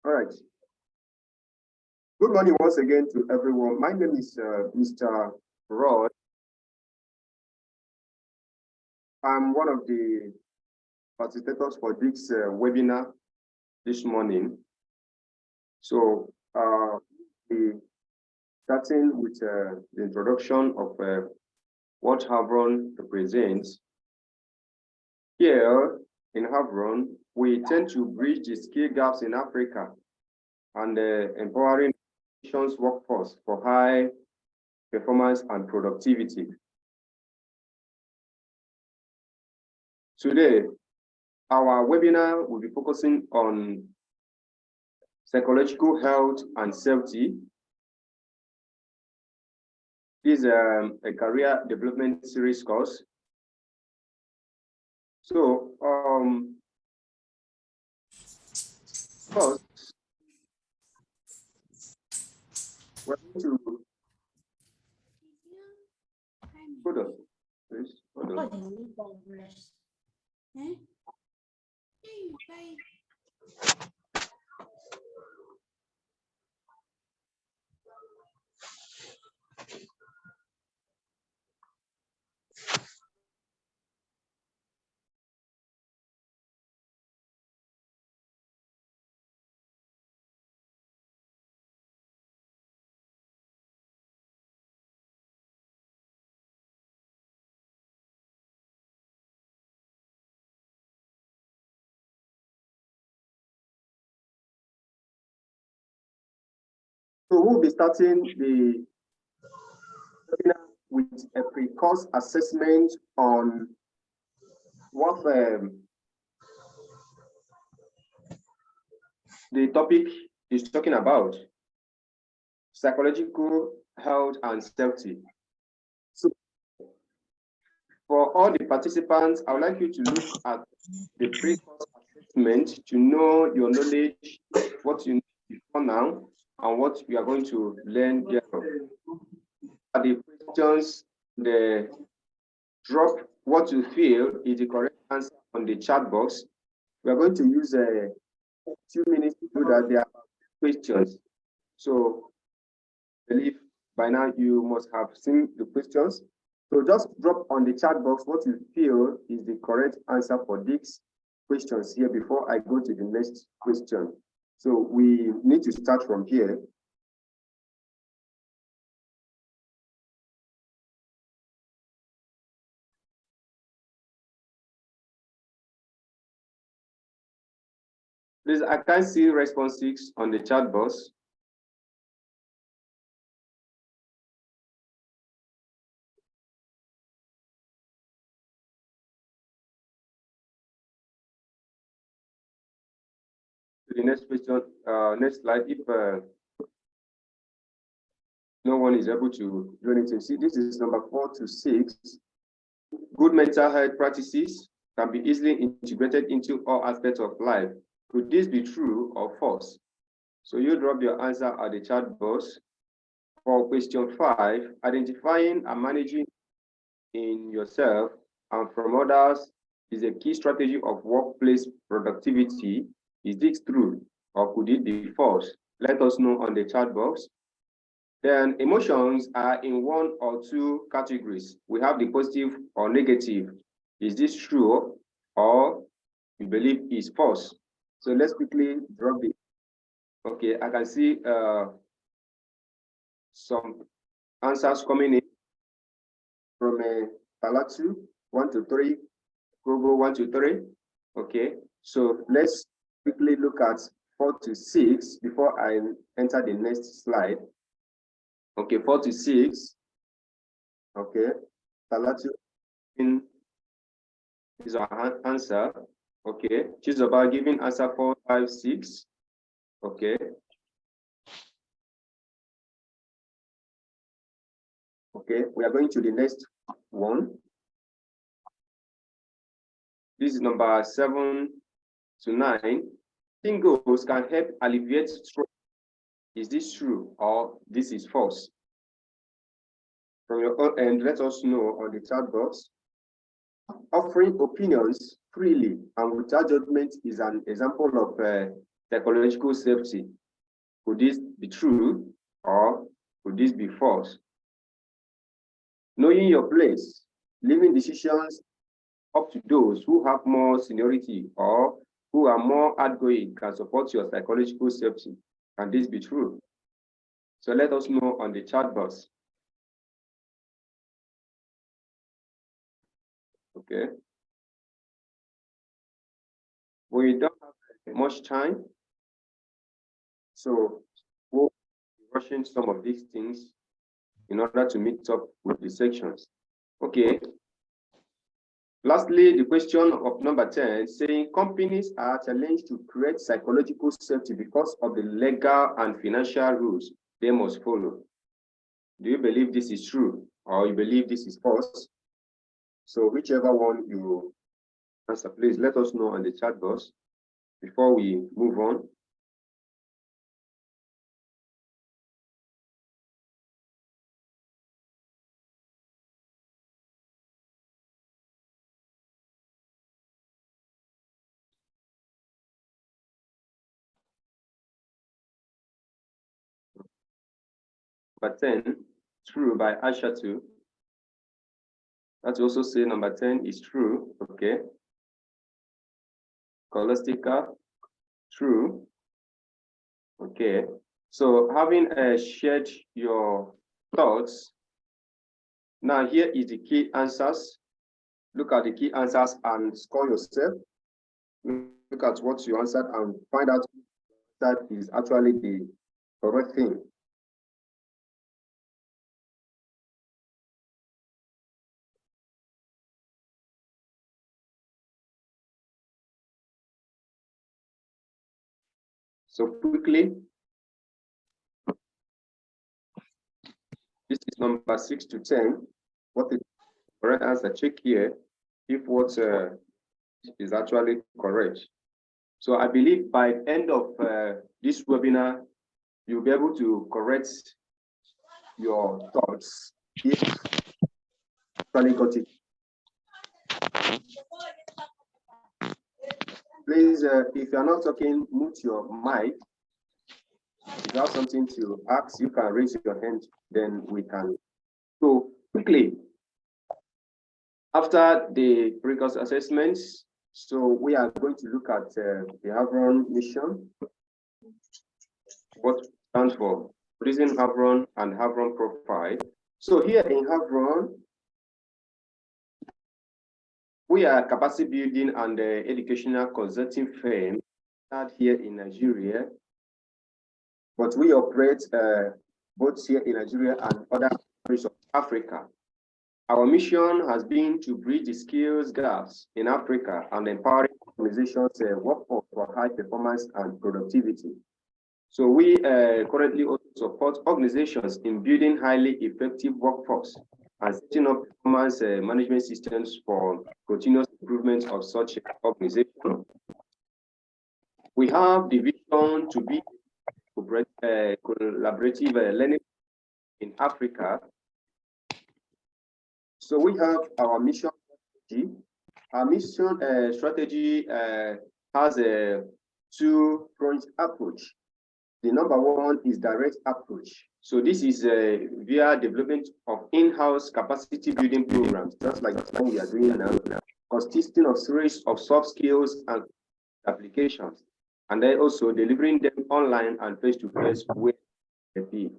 All right. Good morning once again to everyone. My name is Mr. Roy. I'm one of the facilitators for this webinar this morning. So we're starting with the introduction of what Havron represents. Here in Havron, we tend to bridge the skill gaps in Africa and empowering nations workforce for high performance and productivity. Today, our webinar will be focusing on psychological health and safety. This is a career development series course. So, first, we're going to hold on, please. Hold on. So we'll be starting the webinar with a pre-course assessment on what the topic is talking about: psychological health and safety. So for all the participants, I would like you to look at the pre-course assessment to know your knowledge, what you know before now, and what you are going to learn there. The questions, drop what you feel is the correct answer on the chat box. We are going to use a few minutes to do that. There are questions. So I believe by now you must have seen the questions. So just drop on the chat box what you feel is the correct answer for these questions here before I go to the next question. So we need to start from here. Please, I can't see responses on the chat box. The next question, next slide. If no one is able to do anything, see, this is number 4 to 6. Good mental health practices can be easily integrated into all aspects of life. Could this be true or false? So you drop your answer at the chat box. For question 5, identifying and managing in yourself and from others is a key strategy of workplace productivity. Is this true or could it be false? Let us know on the chat box. Then emotions are in 1 or 2 categories. We have the positive or negative. Is this true or you believe is false? So let's quickly drop it. Okay, I can see some answers coming in from Talatu 1 to 3, Google 1 to 3. Okay, so let's quickly look at 4 to 6 before I enter the next slide. Okay, 4 to 6. Okay, Talatu is our answer. Okay, choose about giving answer 4, 5, 6. Okay. Okay, we are going to the next one. This is number 7 to 9. Tingles can help alleviate stress. Is this true or this is false? From your own end, let us know on the chat box. Offering opinions freely and without judgment is an example of psychological safety. Could this be true or could this be false? Knowing your place, leaving decisions up to those who have more seniority or who are more outgoing can support your psychological safety. Can this be true? So let us know on the chat box. Okay. We don't have much time, so we'll be rushing some of these things in order to meet up with the sections. Okay. Lastly, the question of number 10, saying companies are challenged to create psychological safety because of the legal and financial rules they must follow. Do you believe this is true or you believe this is false? So whichever one you answer, please let us know on the chat box before we move on. Number 10, true by Ashatu. Let's also say number 10 is true, okay. Scholastica, true, okay. So having shared your thoughts, now here is the key answers. Look at the key answers and score yourself. Look at what you answered and find out that is actually the correct thing. So quickly, this is number 6 to 10. What is the correct answer? Check here if what is actually correct. So I believe by the end of this webinar, you'll be able to correct your thoughts if you actually got it. Please, if you're not talking, mute your mic. If you have something to ask, you can raise your hand, then we can. So quickly, after the previous assessments, so we are going to look at the Havron mission, what stands for Prison Havron and Havron profile. So here in Havron, we are a capacity building and educational consulting firm here in Nigeria, but we operate both here in Nigeria and other countries of Africa. Our mission has been to bridge the skills gaps in Africa and empowering organizations workforce for high performance and productivity. So we currently also support organizations in building highly effective workforce and setting up performance management systems for continuous improvement of such organizations. We have the vision to be collaborative learning in Africa. So we have our mission strategy. Our mission strategy has a two-pronged approach. The number one is direct approach. So this is via development of in-house capacity building programs, just like the one we are doing now, consisting of series of soft skills and applications, and then also delivering them online and face-to-face where they be.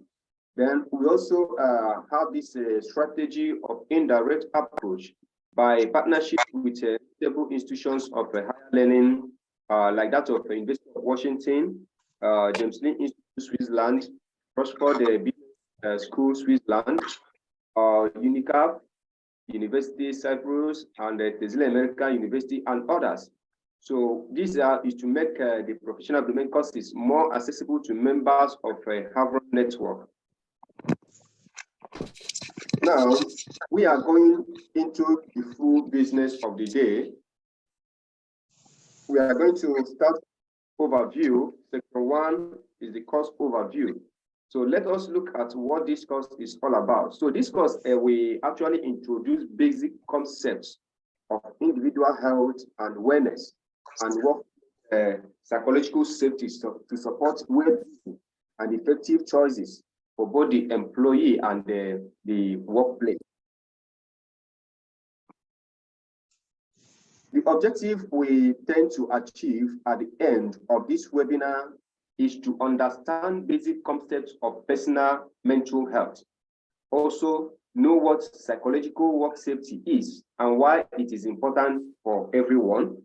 Then we also have this strategy of indirect approach by partnership with several institutions of higher learning, like that of the University of Washington, James Lin Institute, Switzerland, Prosper School, Switzerland, UNICAF, University Cyprus, and the Tesla American University, and others. So this is to make the professional development courses more accessible to members of a Havron network. Now, we are going into the full business of the day. We are going to start overview. Section 1 is the course overview. So let us look at what this course is all about. So this course, we actually introduce basic concepts of individual health and wellness and work psychological safety to support well-being and effective choices for both the employee and the workplace. The objective we tend to achieve at the end of this webinar is to understand basic concepts of personal mental health. Also, know what psychological work safety is and why it is important for everyone.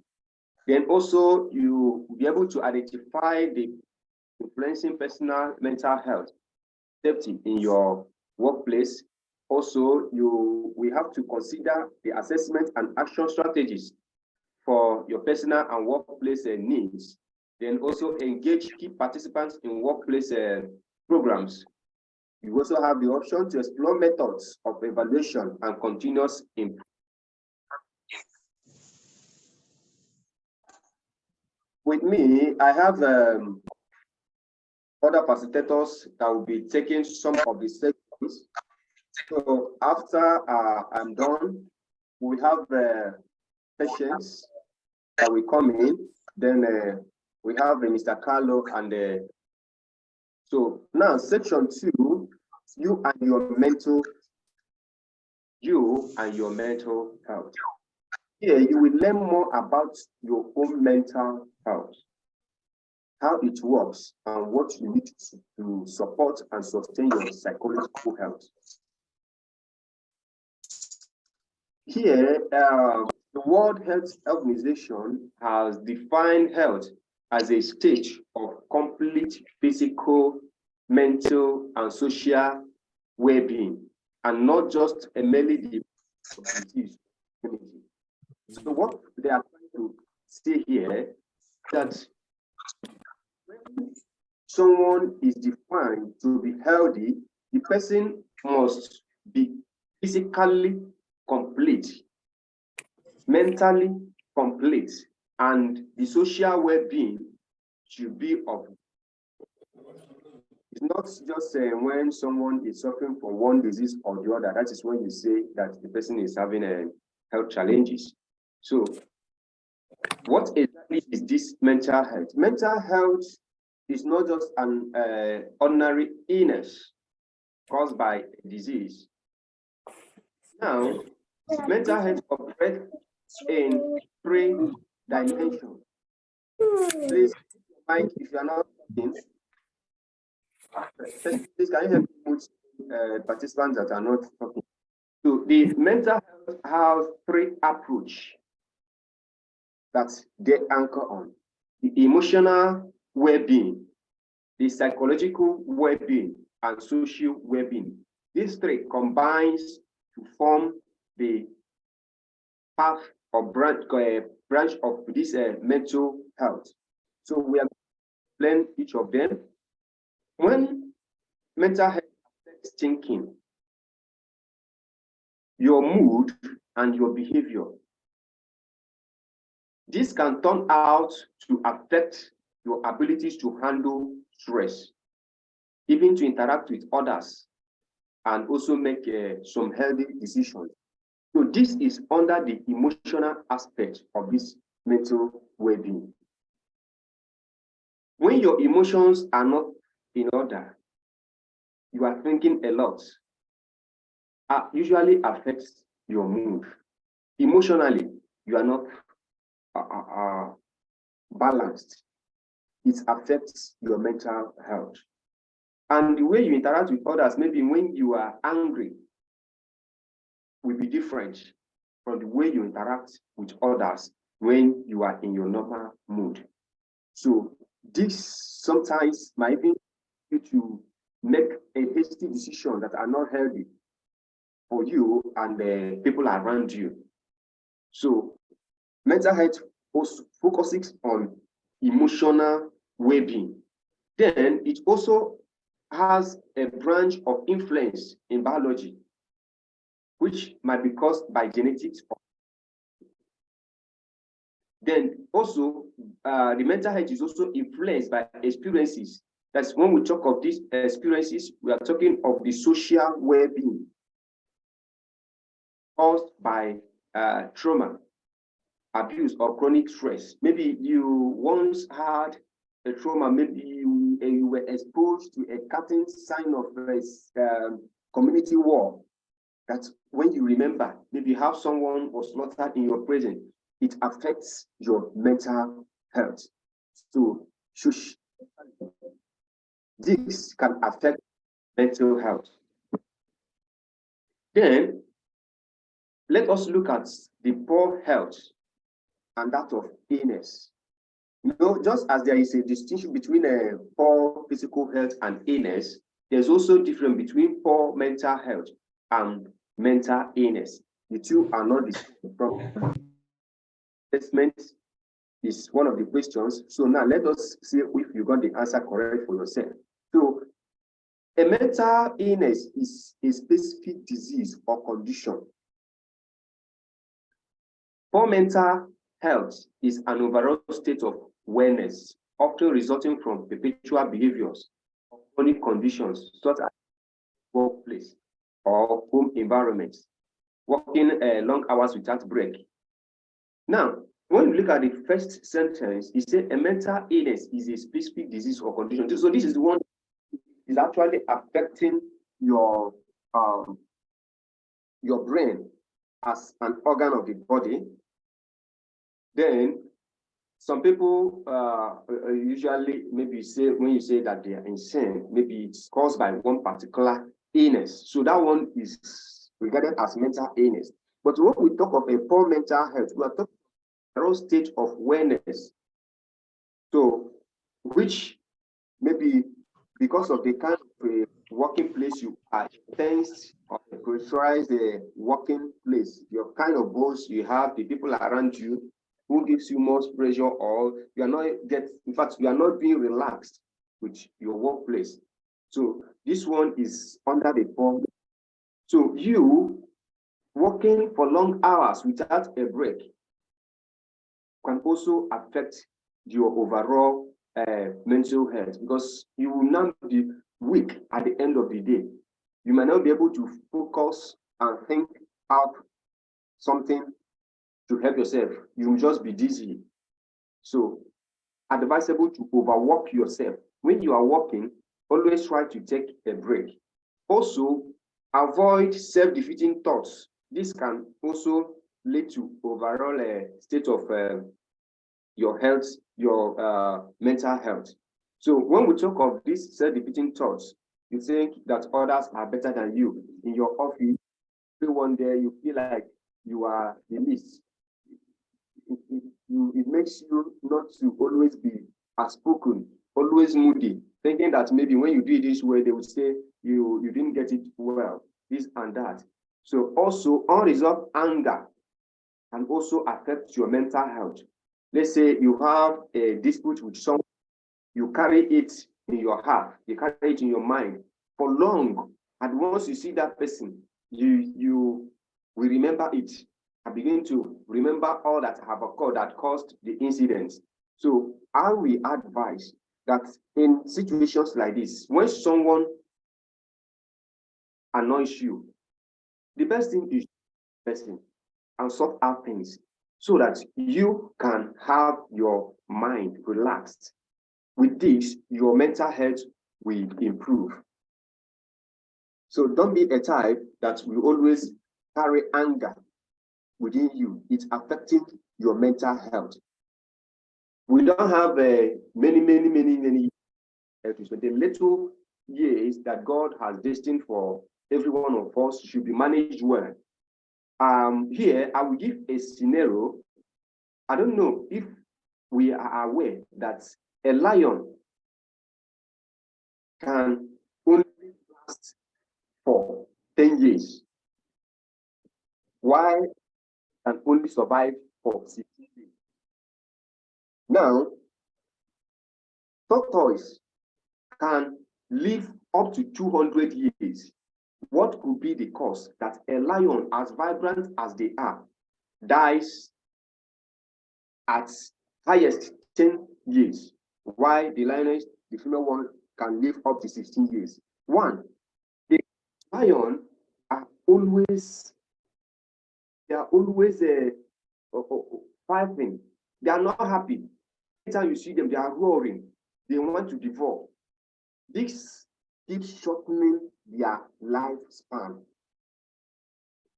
Then also, you will be able to identify the influencing personal mental health safety in your workplace. Also, we have to consider the assessment and action strategies for your personal and workplace needs. Then also engage key participants in workplace programs. You also have the option to explore methods of evaluation and continuous improvement. With me, I have other facilitators that will be taking some of the sections. So after I'm done, we have patients that will come in. Then we have Mr. Carlo and so now section 2, you and your mental health. Here you will learn more about your own mental health, how it works, and what you need to support and sustain your psychological health. Here, the World Health Organization has defined health as a state of complete physical, mental, and social well-being, and not just a merely disease. So what they are trying to say here that when someone is defined to be healthy, the person must be physically complete, mentally complete, and the social well-being should be of. It's not just when someone is suffering from one disease or the other, that is when you say that the person is having health challenges. So what exactly is this mental health? Mental health is not just an ordinary illness caused by a disease. Now, mental health operates in 3 dimensions. Please, Mike, if you are not talking, please can you help me put participants that are not talking? So the mental health has 3 approaches that they anchor on: the emotional well-being, the psychological well-being, and social well-being. These 3 combines to form the path or branch of this mental health. So we are going to explain each of them. When mental health affects thinking, your mood, and your behavior, this can turn out to affect your abilities to handle stress, even to interact with others, and also make some healthy decisions. So this is under the emotional aspect of this mental well-being. When your emotions are not in order, you are thinking a lot, usually affects your mood. Emotionally, you are not balanced. It affects your mental health. And the way you interact with others, maybe when you are angry, will be different from the way you interact with others when you are in your normal mood. So this sometimes might be you to make a hasty decision that are not healthy for you and the people around you. So mental health also focuses on emotional well-being. Then it also has a branch of influence in biology, which might be caused by genetics. Then also, the mental health is also influenced by experiences. That's when we talk of these experiences, we are talking of the social well-being caused by trauma abuse or chronic stress. Maybe you once had a trauma, maybe you were exposed to a cutting sign of community war. That when you remember, maybe how someone was slaughtered in your presence, it affects your mental health. So this can affect mental health. Then let us look at the poor health and that of illness. You know, just as there is a distinction between a poor physical health and illness, there's also difference between poor mental health and mental illness. The two are not the same problem. Assessment is one of the questions. So now let us see if you got the answer correct for yourself. So a mental illness is a specific disease or condition. Poor mental health is an overall state of wellness, often resulting from perpetual behaviors or chronic conditions such as workplace or home environments, working long hours without break. Now, when you look at the first sentence, it says a mental illness is a specific disease or condition. So this is the one that is actually affecting your brain as an organ of the body. Then some people usually maybe say, when you say that they are insane, maybe it's caused by one particular illness. So that one is regarded as mental illness. But when we talk of a poor mental health, we are talking about a state of wellness. So, which maybe because of the kind of working place you are, intense or pressurized working place, your kind of boss you have, the people around you, who gives you more pressure, or you are not in fact, you are not being relaxed with your workplace. So this one is under the poor. So you working for long hours without a break can also affect your overall mental health, because you will now be weak at the end of the day. You might not be able to focus and think out something to help yourself. You will just be dizzy. So advisable to overwork yourself. When you are working, always try to take a break. Also, avoid self-defeating thoughts. This can also lead to overall state of your health, your mental health. So when we talk of these self-defeating thoughts, you think that others are better than you. In your office, everyone there, you feel like you are the least. It makes you not to always be outspoken, always moody, thinking that maybe when you do it this way, they would say you didn't get it well, this and that. So also unresolved anger can also affect your mental health. Let's say you have a dispute with someone, you carry it in your heart, you carry it in your mind for long, and once you see that person, you will remember it and begin to remember all that have occurred that caused the incident. So I will advise that in situations like this, when someone annoys you, the best thing is person and sort out things so that you can have your mind relaxed. With this, your mental health will improve. So don't be a type that will always carry anger within you. It's affecting your mental health. We don't have many years, but the little years that God has destined for every one of us should be managed well. Here, I will give a scenario. I don't know if we are aware that a lion can only last for 10 years. Why can only survive for 16 years? Now, tortoise can live up to 200 years. What could be the cause that a lion, as vibrant as they are, dies at highest 10 years? Why the lioness, the female one, can live up to 16 years? One, the lion are always fighting. They are not happy. Anytime you see them, they are roaring. They want to devour. This keeps shortening their lifespan.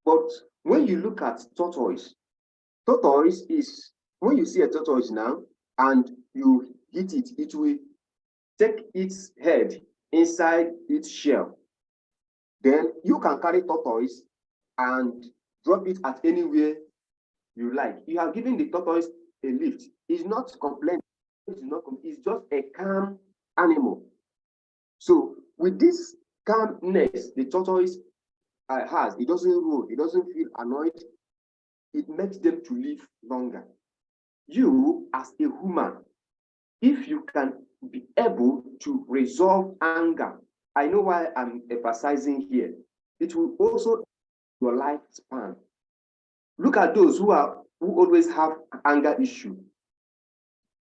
But when you look at tortoise is, when you see a tortoise now and you hit it, it will take its head inside its shell. Then you can carry tortoise and drop it at anywhere you like. You have given the tortoise a lift. It's not complaining. It's just a calm animal. So with this calmness the tortoise has, it doesn't roar, it doesn't feel annoyed. It makes them to live longer. You, as a human, if you can be able to resolve anger, I know why I'm emphasizing here, it will also your lifespan. Look at those who always have anger issue.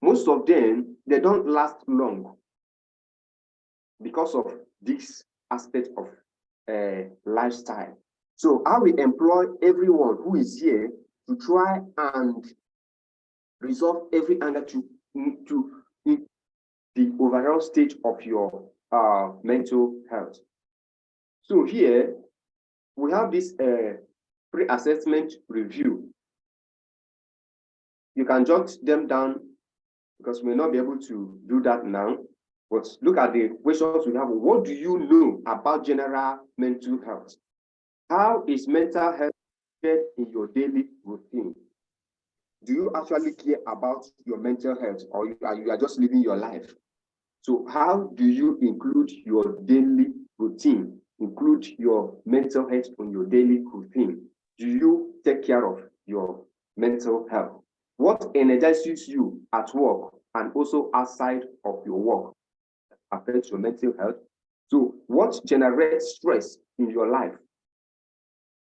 Most of them, they don't last long because of this aspect of lifestyle. So I will employ everyone who is here to try and resolve every anger to the overall state of your mental health. So here we have this pre-assessment review. You can jot them down because we may not be able to do that now. But look at the questions we have. What do you know about general mental health? How is mental health in your daily routine? Do you actually care about your mental health, or you are just living your life? So how do you include your daily routine, include your mental health on your daily routine? Do you take care of your mental health? What energizes you at work and also outside of your work affects your mental health? So what generates stress in your life?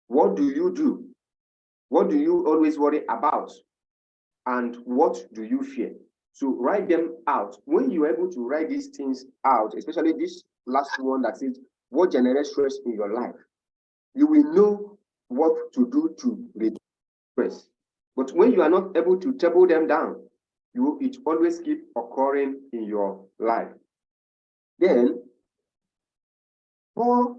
What do you do? What do you always worry about? And what do you fear? So write them out. When you're able to write these things out, especially this last one that says, what generates stress in your life? You will know what to do to reduce stress. But when you are not able to table them down, it always keep occurring in your life. Then, poor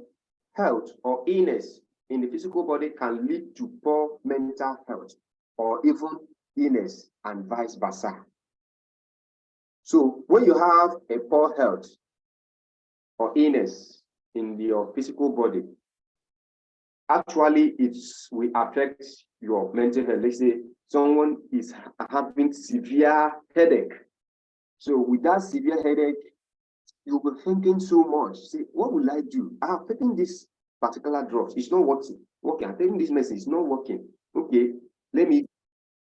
health or illness in the physical body can lead to poor mental health or even illness and vice versa. So when you have a poor health or illness in your physical body, actually it will affect your mental health. Let's say someone is having severe headache. So with that severe headache, you'll be thinking so much. Say, what will I do? I have taken this particular drugs. It's not working. Okay, I'm taking this medicine. It's not working. Okay, let me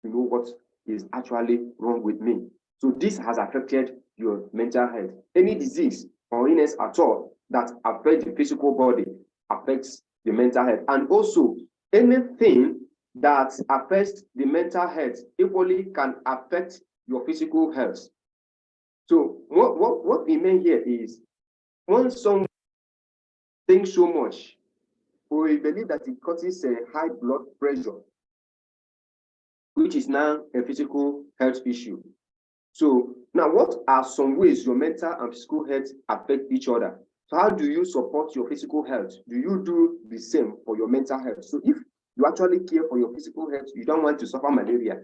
know what is actually wrong with me. So this has affected your mental health. Any disease or illness at all that affects the physical body affects the mental health. And also, anything that affects the mental health equally can affect your physical health. So what we mean here is, when someone thinks so much, we believe that it causes a high blood pressure, which is now a physical health issue. So now, what are some ways your mental and physical health affect each other? So how do you support your physical health? Do you do the same for your mental health? So if you actually care for your physical health, you don't want to suffer malaria,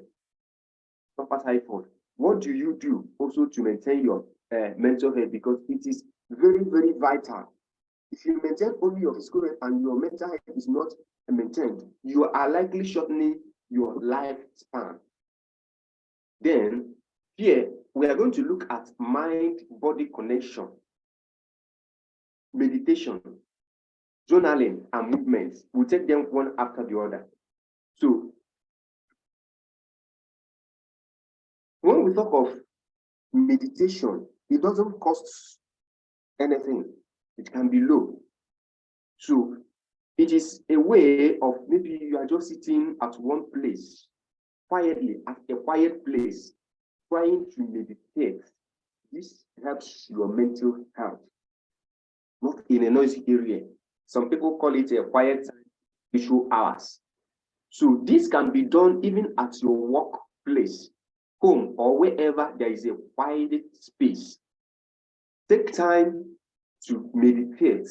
suffer typhoid, what do you do also to maintain your mental health? Because it is very, very vital. If you maintain only your physical health and your mental health is not maintained, you are likely shortening your lifespan. Then here, we are going to look at mind-body connection, meditation, journaling, and movements. We'll take them one after the other. So when we talk of meditation, it doesn't cost anything. It can be low. So it is a way of, maybe you are just sitting at one place, quietly, at a quiet place, trying to meditate. This helps your mental health, not in a noisy area. Some people call it a quiet time, visual hours. So this can be done even at your place, home, or wherever there is a quiet space. Take time to meditate.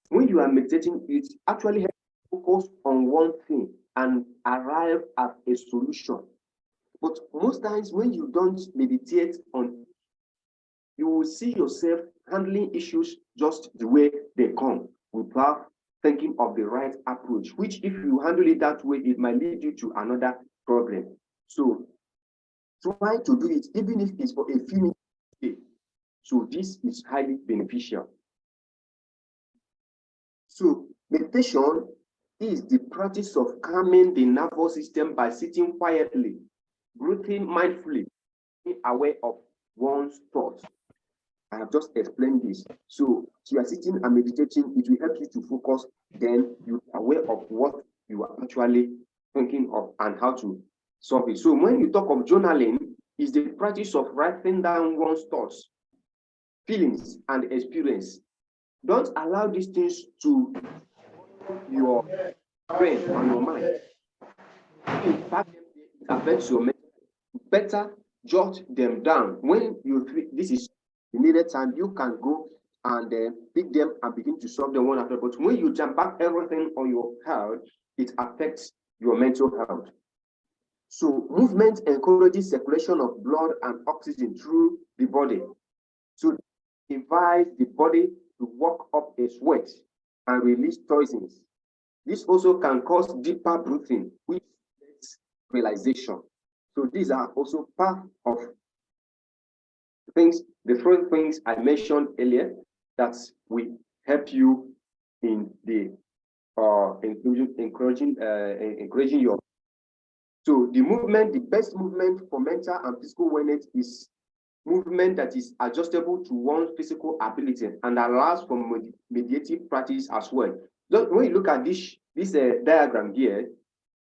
When you are meditating, it actually helps you focus on one thing and arrive at a solution. But most times when you don't meditate on, you will see yourself handling issues just the way they come without thinking of the right approach, which if you handle it that way, it might lead you to another problem. So try to do it, even if it's for a few minutes a day. So this is highly beneficial. So meditation is the practice of calming the nervous system by sitting quietly, breathing mindfully, being aware of one's thoughts. I have just explained this. So you are sitting and meditating, it will help you to focus, then you are aware of what you are actually thinking of and how to solve it. So when you talk of journaling, is the practice of writing down one's thoughts, feelings, and experience. Don't allow these things to your brain and your mind. In fact, it affects your mental. Better jot them down. When you feel this is the needed time, you can go and pick them and begin to solve them one after. But when you jump back everything on your health, it affects your mental health. So movement encourages circulation of blood and oxygen through the body. So it invites the body to work up a sweat and release toxins. This also can cause deeper breathing, which is realization. So these are also part of things, the three things I mentioned earlier that will help you in the encouraging your. So the movement, the best movement for mental and physical wellness is movement that is adjustable to one's physical ability and allows for meditative practice as well. When you look at this diagram here,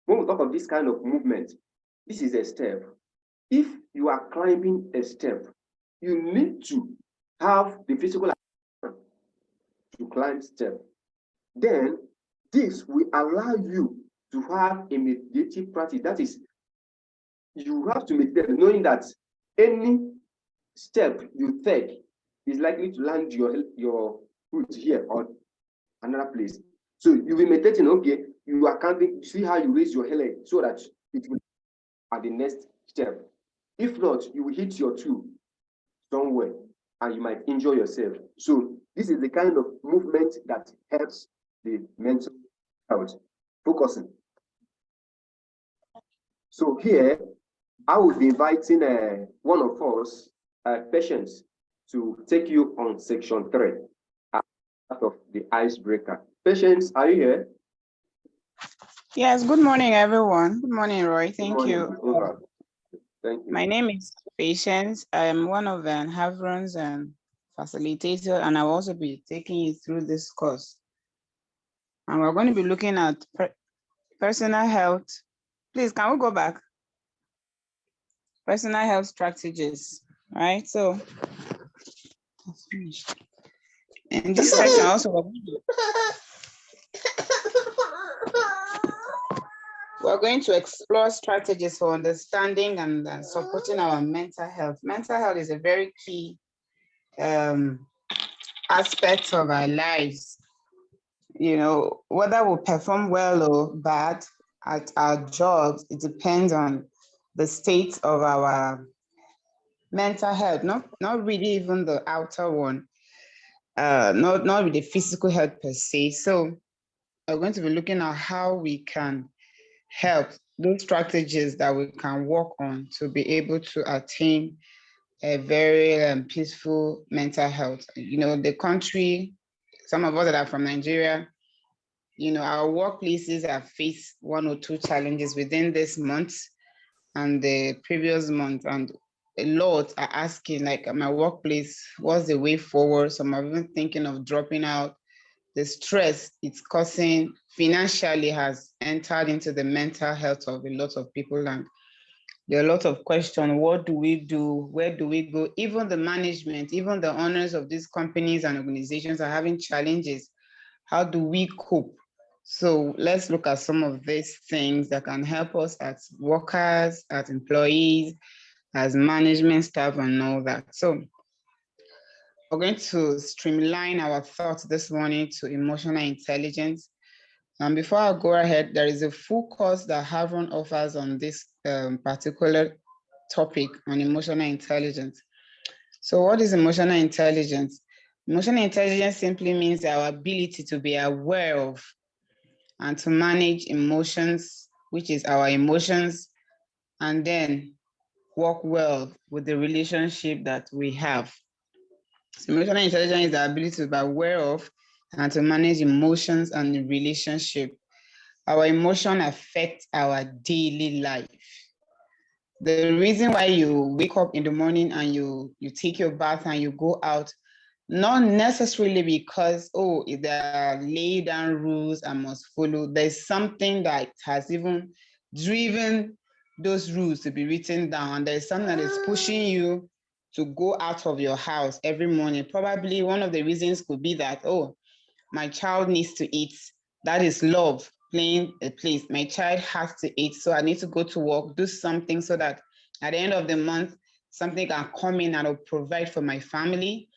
when we talk of this kind of movement, this is a step. If you are climbing a step, you need to have the physical ability to climb step. Then this will allow you to have a meditative practice. That is, you have to meditate knowing that any step you take is likely to land your foot here or another place. So you'll be meditating, okay, you are counting, see how you raise your head so that it will at the next step. If not, you will hit your toe somewhere and you might injure yourself. So this is the kind of movement that helps the mental health. Focusing. So here, I will be inviting one of us, Patience, to take you on section 3 out of the icebreaker. Patience, are you here? Yes, good morning, everyone. Good morning, Roy. Thank you. Thank you. My name is Patience. I am one of the Havron's facilitator, and I'll also be taking you through this course. And we're going to be looking at personal health. Please, can we go back? Personal health strategies, right? So, that's finished. In this section also, we're going to explore strategies for understanding and supporting our mental health. Mental health is a very key aspect of our lives. You know, whether we perform well or bad at our jobs, it depends on the state of our mental health, not really even the outer one, not with the physical health per se. So we're going to be looking at how we can help those strategies that we can work on to be able to attain a very peaceful mental health. You know, the country, some of us that are from Nigeria, you know, our workplaces have faced 1 or 2 challenges within this month and the previous month, and a lot are asking, like, at my workplace, what's the way forward? Some are even thinking of dropping out. The stress it's causing financially has entered into the mental health of a lot of people, and there are a lot of questions. What do we do? Where do we go? Even the management, even the owners of these companies and organizations are having challenges. How do we cope So let's look at some of these things that can help us as workers, as employees, as management staff, and all that. So we're going to streamline our thoughts this morning to emotional intelligence. And before I go ahead, there is a full course that Havron offers on this particular topic on emotional intelligence. So what is emotional intelligence? Emotional intelligence simply means our ability to be aware of and to manage emotions, which is our emotions, and then work well with the relationship that we have. So emotional intelligence is the ability to be aware of and to manage emotions and the relationship. Our emotion affects our daily life. The reason why you wake up in the morning and you take your bath and you go out, not necessarily because, oh, there are laid down rules I must follow. There's something that has even driven those rules to be written down. And there's something that is pushing you to go out of your house every morning. Probably one of the reasons could be that, oh, my child needs to eat. That is love playing a place. My child has to eat, so I need to go to work, do something so that at the end of the month, something can come in and will provide for my family.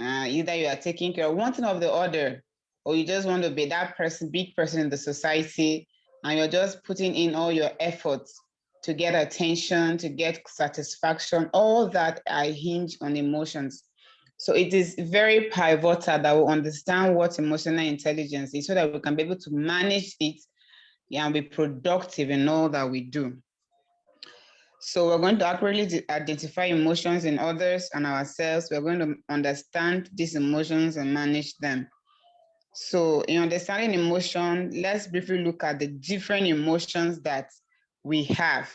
Either you are taking care of one thing or the other, or you just want to be that person, big person in the society, and you're just putting in all your efforts to get attention, to get satisfaction. All that are hinge on emotions. So it is very pivotal that we understand what emotional intelligence is so that we can be able to manage it and be productive in all that we do. So we're going to accurately identify emotions in others and ourselves. We're going to understand these emotions and manage them. So in understanding emotion, let's briefly look at the different emotions that we have.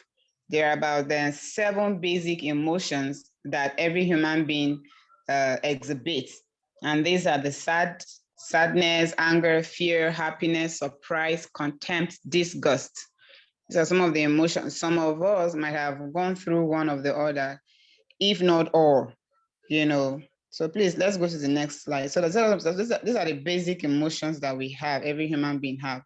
There are about 7 basic emotions that every human being exhibits. And these are the sadness, anger, fear, happiness, surprise, contempt, disgust. These are some of the emotions. Some of us might have gone through one of the other, if not all, you know. So please, let's go to the next slide. So these are the basic emotions that we have, every human being have.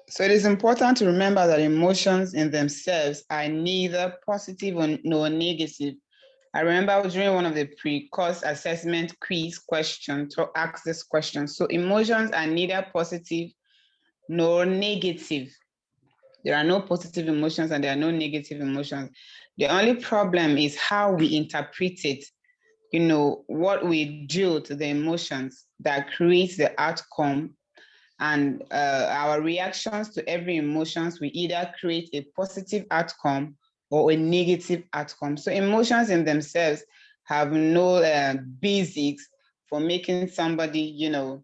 So it is important to remember that emotions in themselves are neither positive nor negative. I remember during one of the pre-course assessment quiz questions to ask this question. So emotions are neither positive nor negative. There are no positive emotions and there are no negative emotions. The only problem is how we interpret it. You know, what we do to the emotions that creates the outcome, and our reactions to every emotions, we either create a positive outcome or a negative outcome. So emotions in themselves have no basics for making somebody, you know,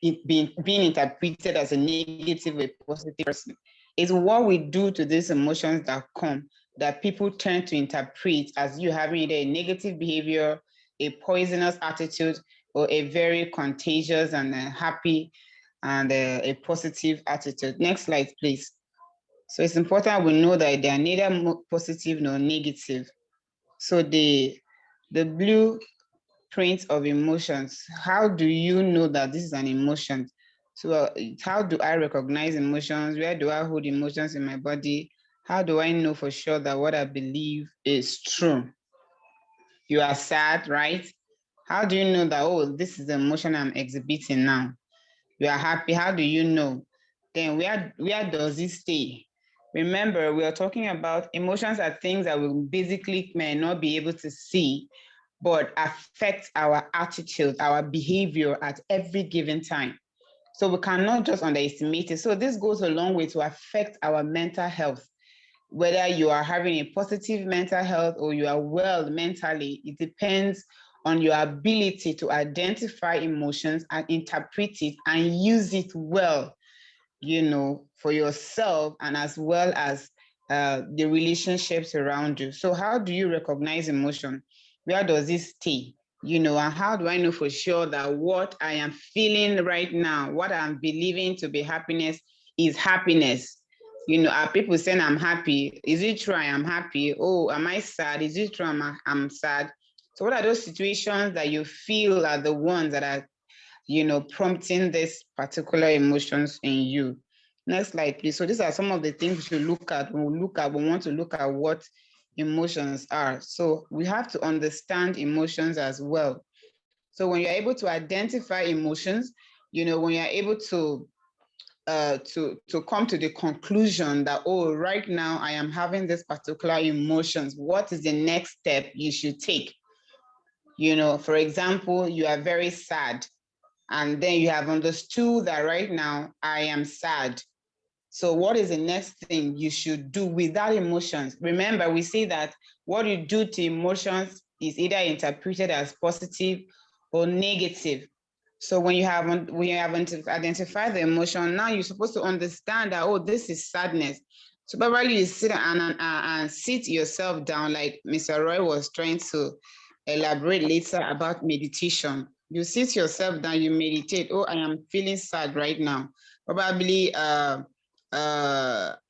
being interpreted as a negative or positive person. It's what we do to these emotions that come that people tend to interpret as you having either a negative behavior, a poisonous attitude, or a very contagious and happy and a positive attitude. Next slide, please. So it's important we know that they are neither positive nor negative. So the blueprint of emotions, how do you know that this is an emotion? So how do I recognize emotions? Where do I hold emotions in my body? How do I know for sure that what I believe is true? You are sad, right? How do you know that, oh, this is the emotion I'm exhibiting now? You are happy. How do you know? Then where does it stay? Remember, we are talking about emotions are things that we basically may not be able to see, but affect our attitude, our behavior at every given time. So we cannot just underestimate it. So this goes a long way to affect our mental health. Whether you are having a positive mental health or you are well mentally, it depends on your ability to identify emotions and interpret it and use it well, you know, for yourself and as well as the relationships around you. So how do you recognize emotion? Where does it stay? You know, and how do I know for sure that what I am feeling right now, what I'm believing to be happiness is happiness? You know, are people saying I'm happy? Is it true I am happy? Oh, am I sad? Is it true I'm sad? So what are those situations that you feel are the ones that are prompting this particular emotions in you. Next slide, please. So these are some of the things we should look at when we want to look at what emotions are. So we have to understand emotions as well. So when you're able to identify emotions, when you're able to come to the conclusion that, oh, right now I am having this particular emotions, what is the next step you should take? For example, you are very sad, and then you have understood that right now I am sad. So what is the next thing you should do with that emotions? Remember, we say that what you do to emotions is either interpreted as positive or negative. So when you have identified the emotion, now you're supposed to understand that, oh, this is sadness. So probably you sit and sit yourself down, like Mr. Roy was trying to elaborate later about meditation. You sit yourself down, you meditate. Oh, I am feeling sad right now. Probably I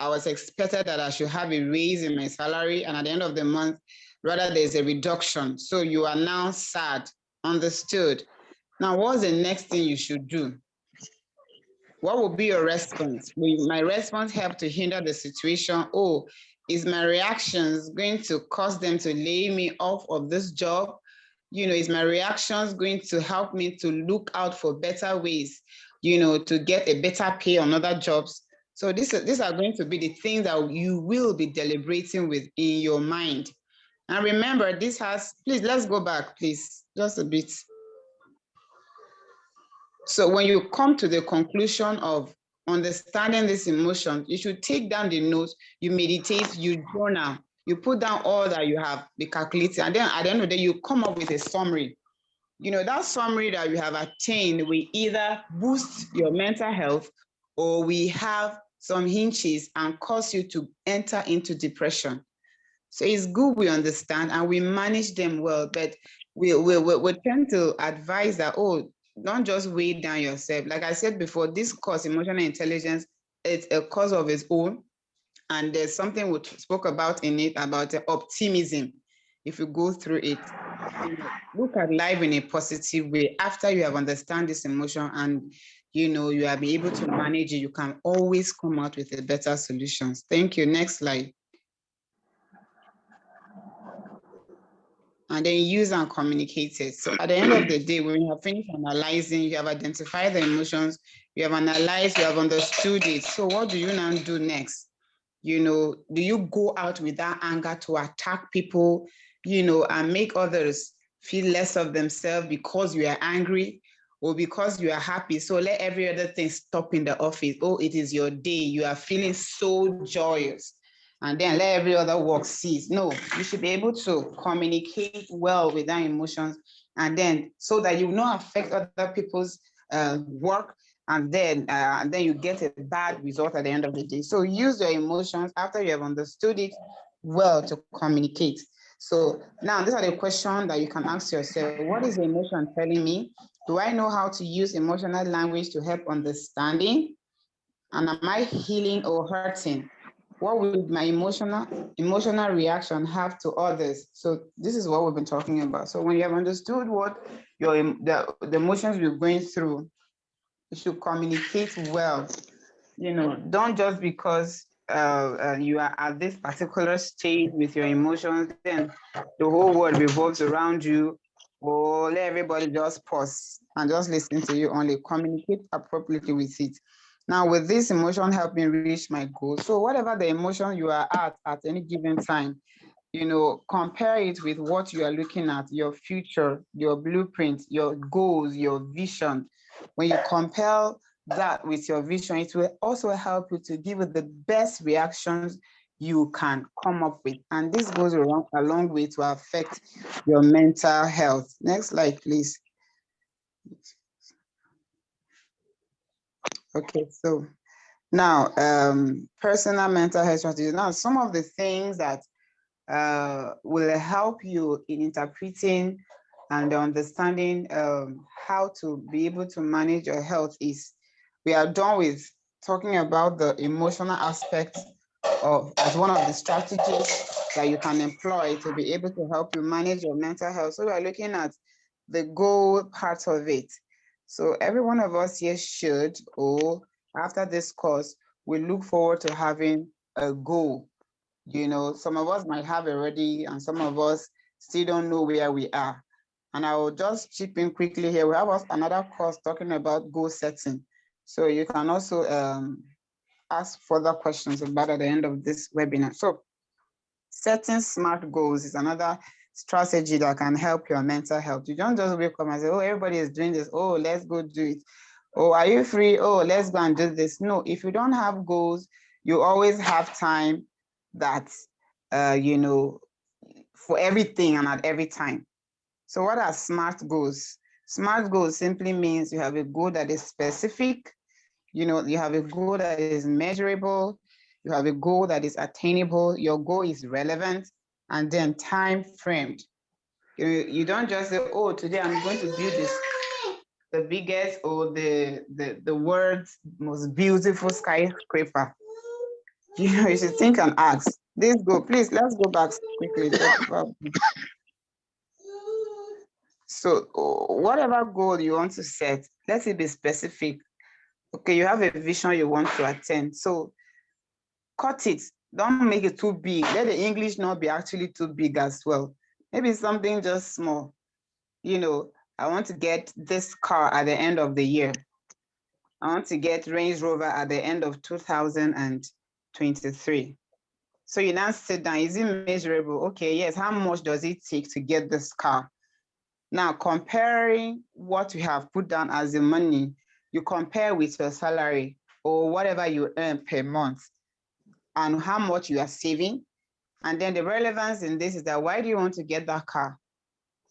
was expected that I should have a raise in my salary, and at the end of the month, rather there's a reduction. So you are now sad. Understood. Now, what's the next thing you should do? What will be your response? Will my response help to hinder the situation? Oh, is my reactions going to cause them to lay me off of this job? Is my reactions going to help me to look out for better ways, to get a better pay on other jobs? So these are going to be the things that you will be deliberating with in your mind. And remember, please, let's go back, please, just a bit. So when you come to the conclusion of understanding this emotion, you should take down the notes, you meditate, you journal, you put down all that you have been calculating, and then at the end of the day, you come up with a summary. That summary that you have attained will either boost your mental health or we have some hinges and cause you to enter into depression. So it's good we understand and we manage them well, but we tend to advise that, oh, don't just weigh down yourself. Like I said before, this course, emotional intelligence, it's a course of its own. And there's something we spoke about in it about optimism. If you go through it, look at life in a positive way. After you have understand this emotion and you have been able to manage it, you can always come out with a better solutions. Thank you. Next slide. And then use and communicate it. So at the end of the day, when you have finished analyzing, you have identified the emotions, you have analyzed, you have understood it. So what do you now do next? Do you go out with that anger to attack people, and make others feel less of themselves because you are angry or because you are happy? So let every other thing stop in the office. Oh, it is your day. You are feeling so joyous. And then let every other work cease. No, you should be able to communicate well with that emotions, and then so that you will not affect other people's work, and then you get a bad result at the end of the day. So use your emotions after you have understood it well to communicate. So now these are the questions that you can ask yourself. What is the emotion telling me? Do I know how to use emotional language to help understanding? And am I healing or hurting? What would my emotional reaction have to others? So this is what we've been talking about. So when you have understood what the emotions you're going through, you should communicate well. Don't just because you are at this particular stage with your emotions, then the whole world revolves around you, or let everybody just pause and just listen to you only. Communicate appropriately with it. Now, with this emotion, help me reach my goal. So whatever the emotion you are at any given time, compare it with what you are looking at, your future, your blueprint, your goals, your vision. When you compare that with your vision, it will also help you to give it the best reactions you can come up with. And this goes a long way to affect your mental health. Next slide, please. Okay, so now, personal mental health strategies. Now, some of the things that will help you in interpreting and understanding how to be able to manage your health is, we are done with talking about the emotional aspect of as one of the strategies that you can employ to be able to help you manage your mental health. So we are looking at the goal part of it. So every one of us here should, or after this course, we look forward to having a goal. You know, some of us might have already, and some of us still don't know where we are. And I will just chip in quickly here. We have another course talking about goal setting. So you can also ask further questions about at the end of this webinar. So setting SMART goals is another strategy that can help your mental health. You don't just wake up and say, oh, everybody is doing this. Oh, let's go do it. Oh, are you free? Oh, let's go and do this. No, if you don't have goals, you always have time that, you know, for everything and at every time. So what are SMART goals? SMART goals simply means you have a goal that is specific, you know, you have a goal that is measurable, you have a goal that is attainable, your goal is relevant, and then time framed. You don't just say, oh, today I'm going to build this, the biggest or the world's most beautiful skyscraper. You know, you should think and ask. This go, please, let's go back quickly. So whatever goal you want to set, let it be specific. Okay, you have a vision you want to attain. So cut it. Don't make it too big. Let the English not be actually too big as well. Maybe something just small. You know, I want to get this car at the end of the year. I want to get Range Rover at the end of 2023. So you now sit down, is it measurable? Okay, yes, how much does it take to get this car? Now, comparing what you have put down as the money, you compare with your salary or whatever you earn per month and how much you are saving. And then the relevance in this is that why do you want to get that car?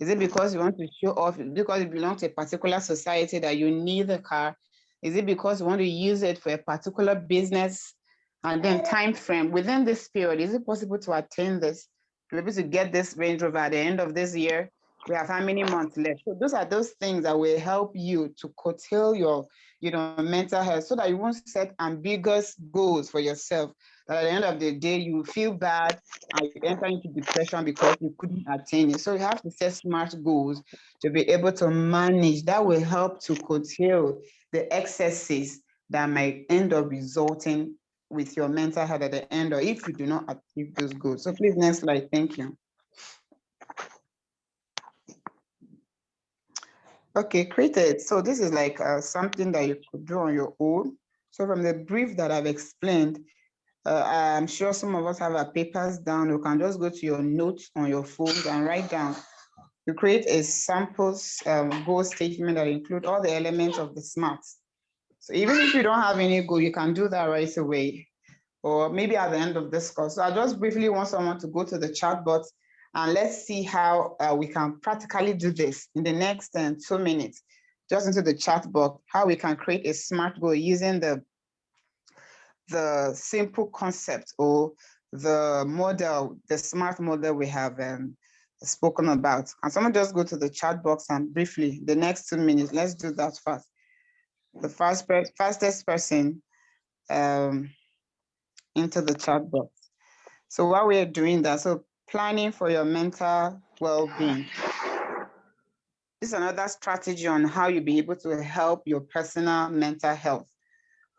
Is it because you want to show off, because you belong to a particular society that you need the car? Is it because you want to use it for a particular business? And then time frame, within this period, is it possible to attain this? To be able to get this Range Rover at the end of this year? We have how many months left? So those are those things that will help you to curtail your, you know, mental health so that you won't set ambiguous goals for yourself. That at the end of the day, you feel bad and you enter into depression because you couldn't attain it. So you have to set SMART goals to be able to manage. That will help to curtail the excesses that might end up resulting with your mental health at the end, or if you do not achieve those goals. So please, next slide. Thank you. Okay, created. So this is like something that you could do on your own. So from the brief that I've explained, I'm sure some of us have our papers down. You can just go to your notes on your phone and write down. You create a sample goal statement that include all the elements of the SMART. So even if you don't have any goal, you can do that right away, or maybe at the end of this course. So I just briefly want someone to go to the chat box and let's see how we can practically do this in the next 2 minutes. Just into the chat box, how we can create a SMART goal using the simple concept or the model, the SMART model we have spoken about. And someone just go to the chat box and briefly, the next 2 minutes, let's do that fast. The fastest person into the chat box. So while we're doing that, so planning for your mental well-being. This is another strategy on how you'll be able to help your personal mental health.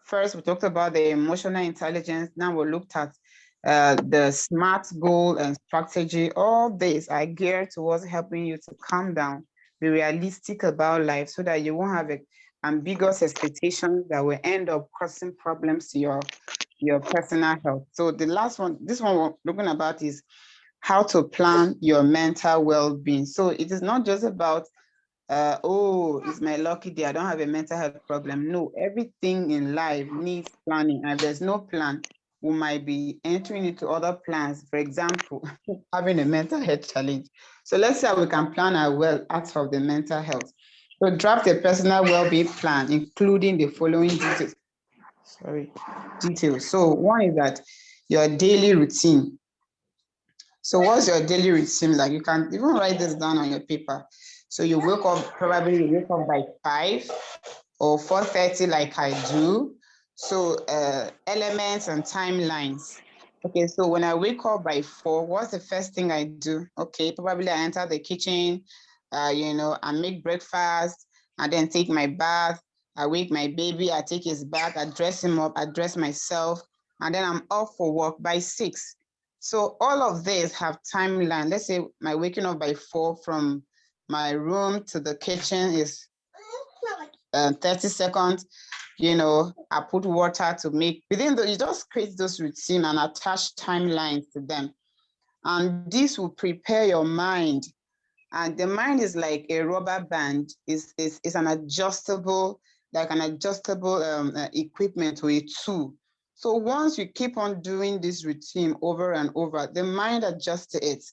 First, we talked about the emotional intelligence. Now we looked at the SMART goal and strategy. All these are geared towards helping you to calm down, be realistic about life so that you won't have ambiguous expectations that will end up causing problems to your personal health. So the last one, this one we're looking about is how to plan your mental well-being. So it is not just about oh, it's my lucky day, I don't have a mental health problem. No, everything in life needs planning. And if there's no plan, we might be entering into other plans. For example, having a mental health challenge. So let's say we can plan our well out of the mental health. So draft a personal well-being plan, including the following details. Details. So one is that your daily routine. So what's your daily routine like? You can even write this down on your paper. So you wake up, probably you wake up by 5 or 4:30 like I do. So elements and timelines. Okay, so when I wake up by 4, what's the first thing I do? Okay, probably I enter the kitchen, you know, I make breakfast, and then take my bath. I wake my baby, I take his bath, I dress him up, I dress myself, and then I'm off for work by 6. So all of this have timeline. Let's say my waking up by 4 from my room to the kitchen is 30 seconds. You know, I put water to make, within the, you just create those routine and attach timelines to them. And this will prepare your mind. And the mind is like a rubber band, is an adjustable, like an adjustable equipment or a tool. So once you keep on doing this routine over and over, the mind adjusts to it.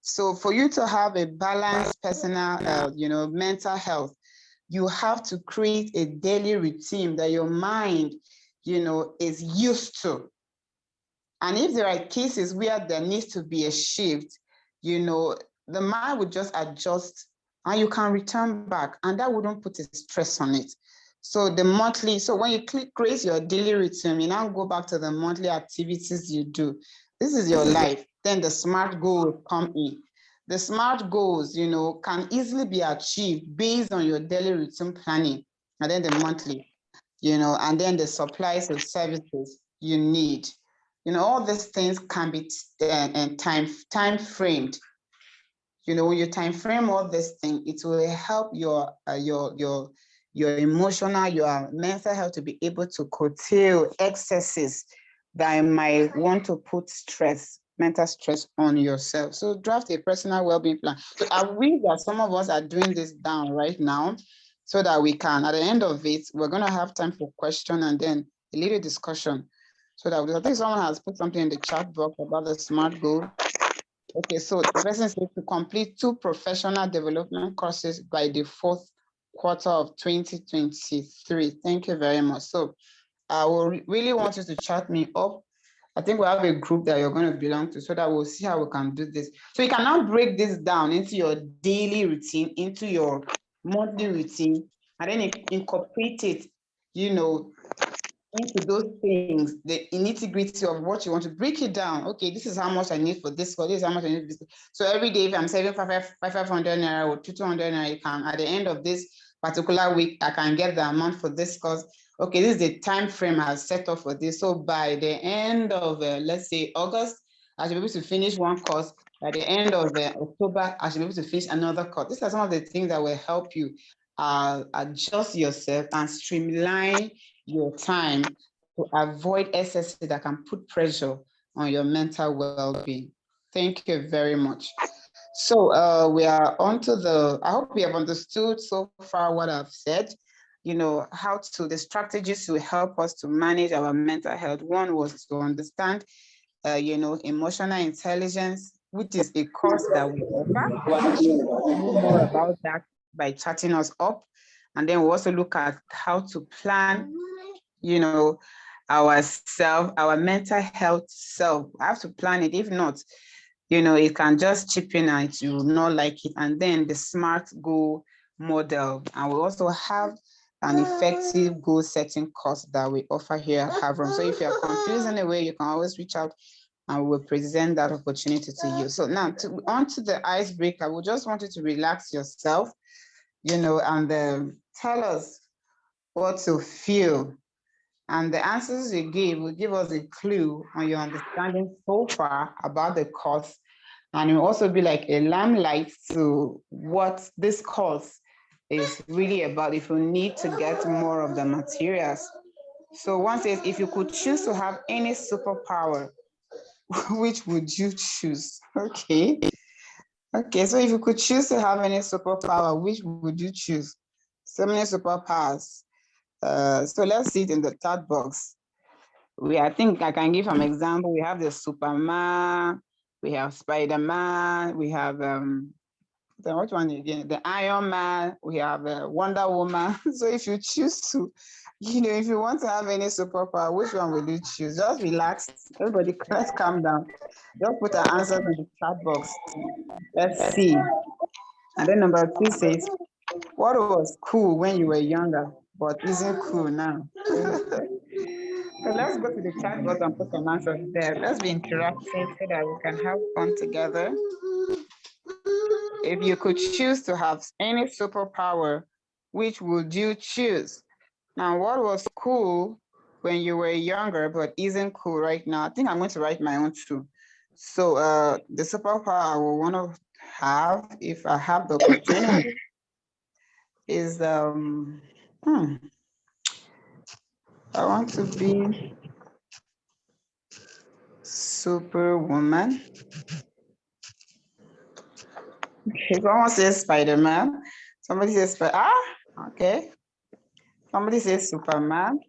So for you to have a balanced personal, you know, mental health, you have to create a daily routine that your mind, you know, is used to. And if there are cases where there needs to be a shift, you know, the mind would just adjust and you can return back, and that wouldn't put a stress on it. So the monthly, so when you create your daily routine, you now go back to the monthly activities you do. This is your life. Then the SMART goal will come in. The SMART goals, you know, can easily be achieved based on your daily routine planning, and then the monthly, you know, and then the supplies and services you need. You know, all these things can be time framed. You know, when you time frame all this thing, it will help your emotional, your mental health to be able to curtail excesses that might want to put stress, mental stress on yourself. So draft a personal well-being plan. So I wish that some of us are doing this down right now so that we can, at the end of it, we're going to have time for question and then a little discussion. So that I think someone has put something in the chat box about the SMART goal. Okay, so the person says to complete 2 professional development courses by the 4th quarter of 2023. Thank you very much. So I will really want you to chat me up. I think we have a group that you're going to belong to so that we'll see how we can do this. So you can now break this down into your daily routine, into your monthly routine, and then incorporate it, you know, into those things, the nitty-gritty of what you want to break it down. Okay, this is how much I need for this, for this, how much I need for this. So every day, if I'm saving 500 naira or 200 naira, you can, at the end of this particular week, I can get the amount for this course. Okay, this is the time frame I have set up for this. So by the end of, let's say, August, I should be able to finish one course. By the end of October, I should be able to finish another course. These are some of the things that will help you adjust yourself and streamline your time to avoid excesses that can put pressure on your mental well-being. Thank you very much. So we are on to the, I hope we have understood so far what I've said, you know, how to, the strategies to help us to manage our mental health. One was to understand, you know, emotional intelligence, which is a course that we offer. Know more about that by chatting us up. And then we also look at how to plan, you know, our mental health self. I have to plan it. If not, you know, it can just chip in and you will not like it. And then the SMART goal model. And we also have an effective goal setting course that we offer here at Havron. So if you're confused in a way, you can always reach out and we'll present that opportunity to you. So now on to the icebreaker. We just want you to relax yourself, you know, and tell us what you feel. And the answers you give will give us a clue on your understanding so far about the course. And it will also be like a limelight to what this course is really about if you need to get more of the materials. So one says, if you could choose to have any superpower, which would you choose? Okay. Okay, so if you could choose to have any superpower, which would you choose? So many superpowers. So let's see it in the chat box. I think I can give an example. We have the Superman, we have Spider-Man, we have what one again? The Iron Man, we have Wonder Woman. So if you choose to, you know, if you want to have any superpower, which one will you choose? Just relax. Everybody, let's calm down. Just put our answers in the chat box. Let's see. And then number 2 says, what was cool when you were younger, but isn't cool now? So let's go to the chat box and put some answers there. Let's be interactive so that we can have fun together. If you could choose to have any superpower, which would you choose? Now, what was cool when you were younger, but isn't cool right now? I think I'm going to write my own too. So the superpower I will want to have if I have the opportunity is I want to be Superwoman. Okay, someone says Spider-Man. Somebody says okay. Somebody says Superman.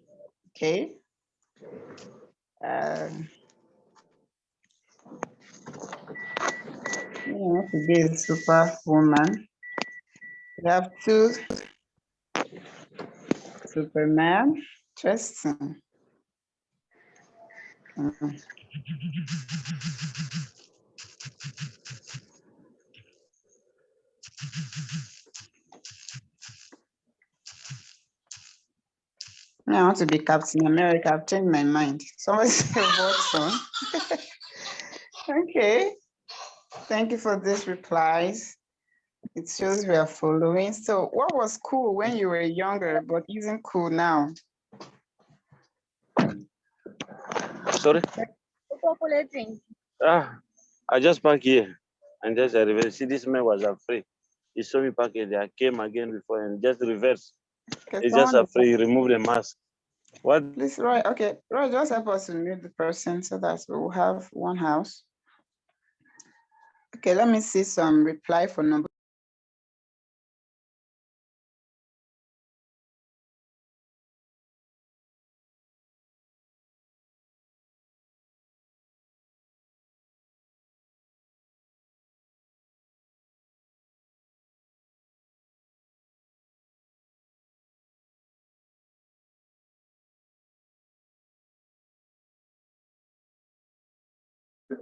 Okay. I want to be a superwoman. We have two Superman. Interesting. I want to be Captain America. I've changed my mind. Somebody said Watson. Okay. Thank you for these replies. It shows we are following. So what was cool when you were younger, but isn't cool now? Sorry? I just parked here and just reversed. See, this man was afraid. He saw me park here. I came again before and just reversed. He's just afraid. He removed the mask. What? Please, Roy. Okay, Roy, just help us to mute the person so that we will have one house. Okay, let me see some reply for number.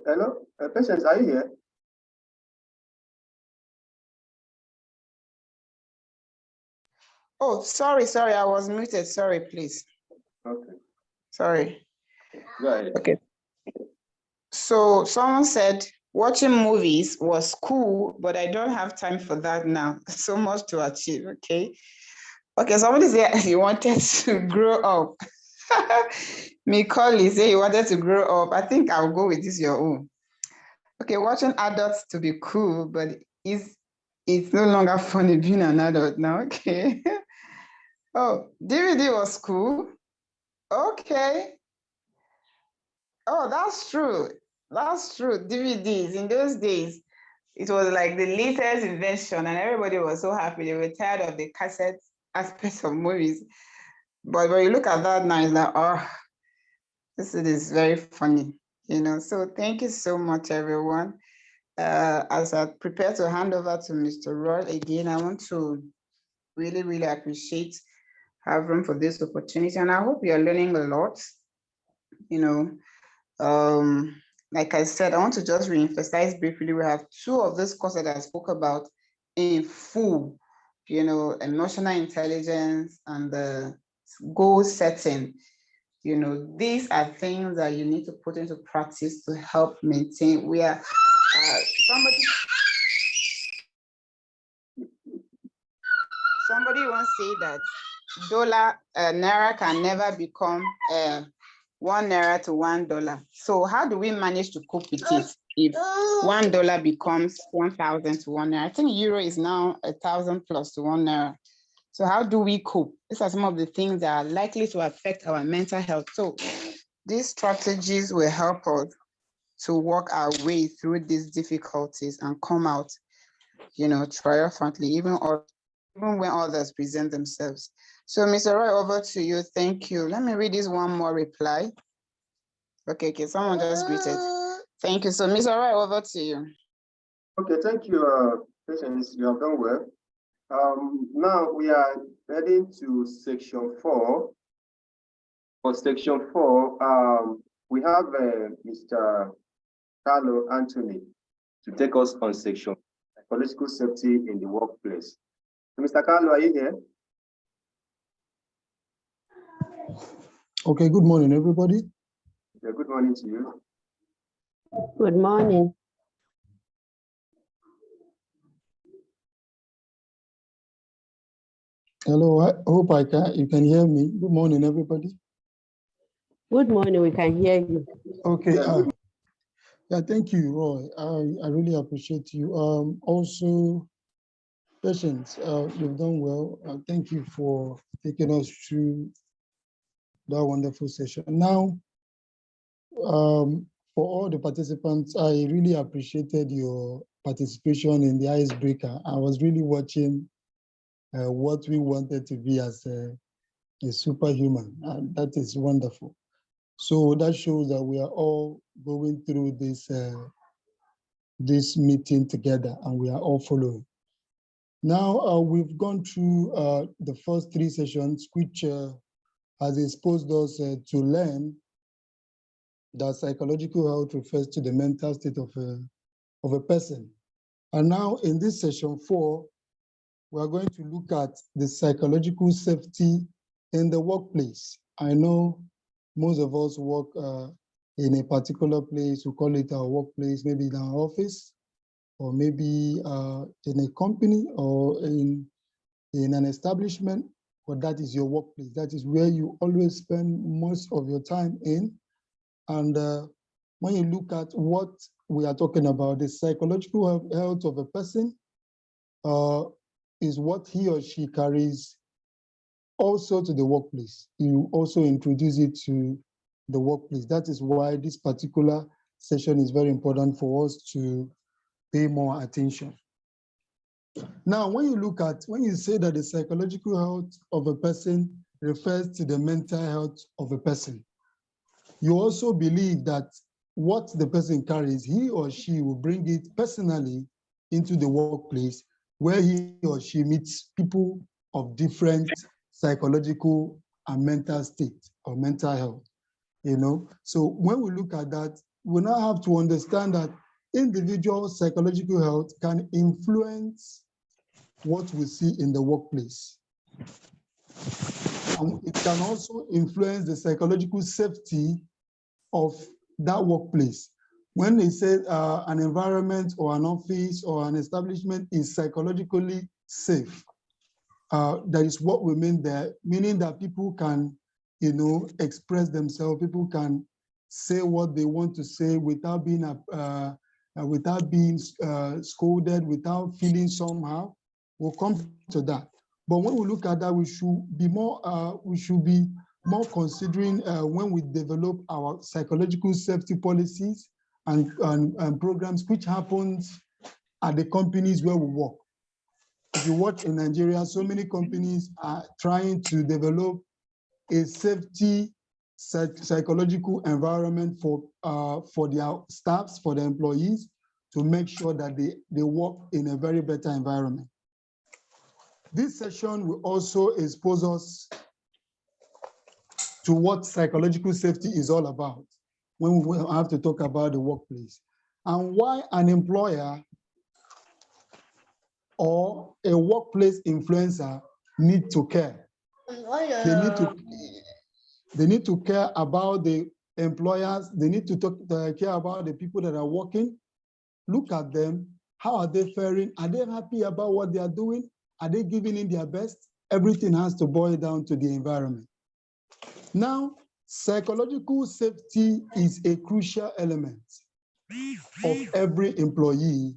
Hello, Patience, are you here? Oh, sorry, I was muted. Sorry, please. Okay. Sorry. Go ahead. Okay. So someone said watching movies was cool, but I don't have time for that now. So much to achieve. Okay. Okay, somebody said he wanted to grow up. Mikoli said he wanted to grow up. I think I'll go with this your own. Okay, watching adults to be cool, but it's no longer funny being an adult now. Okay. Oh, DVD was cool. Okay. Oh, that's true. That's true. DVDs in those days, it was like the latest invention, and everybody was so happy. They were tired of the cassette aspects of movies. But when you look at that now, it's like, oh, this is very funny, you know. So thank you so much, everyone. As I prepare to hand over to Mr. Roy again, I want to really, really appreciate having for this opportunity, and I hope you're learning a lot. You know, like I said, I want to just reemphasize briefly. We have two of these courses that I spoke about in full. You know, emotional intelligence and the goal setting. You know, these are things that you need to put into practice to help maintain. We are somebody once say that naira can never become 1 naira to $1. So how do we manage to cope with it if $1 becomes 1,000 to 1 naira? I think euro is now 1,000 plus to 1 naira. So how do we cope? These are some of the things that are likely to affect our mental health. So these strategies will help us to walk our way through these difficulties and come out, you know, triumphantly, even when others present themselves. So Mr. Roy, over to you. Thank you. Let me read this one more reply. Okay, someone just greeted. Thank you. So Mr. Roy, over to you. Okay, thank you, Patience. You have done well. Now we are heading to section 4. For section 4, we have Mr. Carlo Anthony to take us on section psychological safety in the workplace. So, Mr. Carlo, are you here? Okay, good morning, everybody. Yeah, good morning to you. Good morning. Hello, I hope you can hear me. Good morning, everybody. Good morning, we can hear you. Okay. Yeah, Yeah, thank you, Roy. I really appreciate you. Also, Patience, you've done well. Thank you for taking us through that wonderful session. Now, for all the participants, I really appreciated your participation in the icebreaker. I was really watching what we wanted to be as a superhuman, and that is wonderful. So that shows that we are all going through this meeting together, and we are all following. Now, we've gone through the first 3 sessions, which has exposed us to learn that psychological health refers to the mental state of a person. And now in this session 4, we are going to look at the psychological safety in the workplace. I know most of us work in a particular place, we call it our workplace, maybe in our office, or maybe in a company or in an establishment, but that is your workplace. That is where you always spend most of your time in. And when you look at what we are talking about, the psychological health of a person is what he or she carries also to the workplace. You also introduce it to the workplace. That is why this particular session is very important for us to pay more attention. Now, when you say that the psychological health of a person refers to the mental health of a person, you also believe that what the person carries, he or she will bring it personally into the workplace where he or she meets people of different psychological and mental state or mental health, you know? So when we look at that, we now have to understand that individual psychological health can influence what we see in the workplace. And it can also influence the psychological safety of that workplace. When they say an environment or an office or an establishment is psychologically safe, that is what we mean there, meaning that people can, express themselves, people can say what they want to say without being scolded, without feeling somehow. We'll come to that. But when we look at that, we should be more considering when we develop our psychological safety policies and programs, which happens at the companies where we work. If you watch in Nigeria, so many companies are trying to develop a safety psychological environment for their staffs, for the employees, to make sure that they work in a very better environment. This session will also expose us to what psychological safety is all about when we have to talk about the workplace, and why an employer or a workplace influencer need to care. They need to care about the employers. They need to care about the people that are working. Look at them. How are they faring? Are they happy about what they are doing? Are they giving in their best? Everything has to boil down to the environment. Now, psychological safety is a crucial element of every employee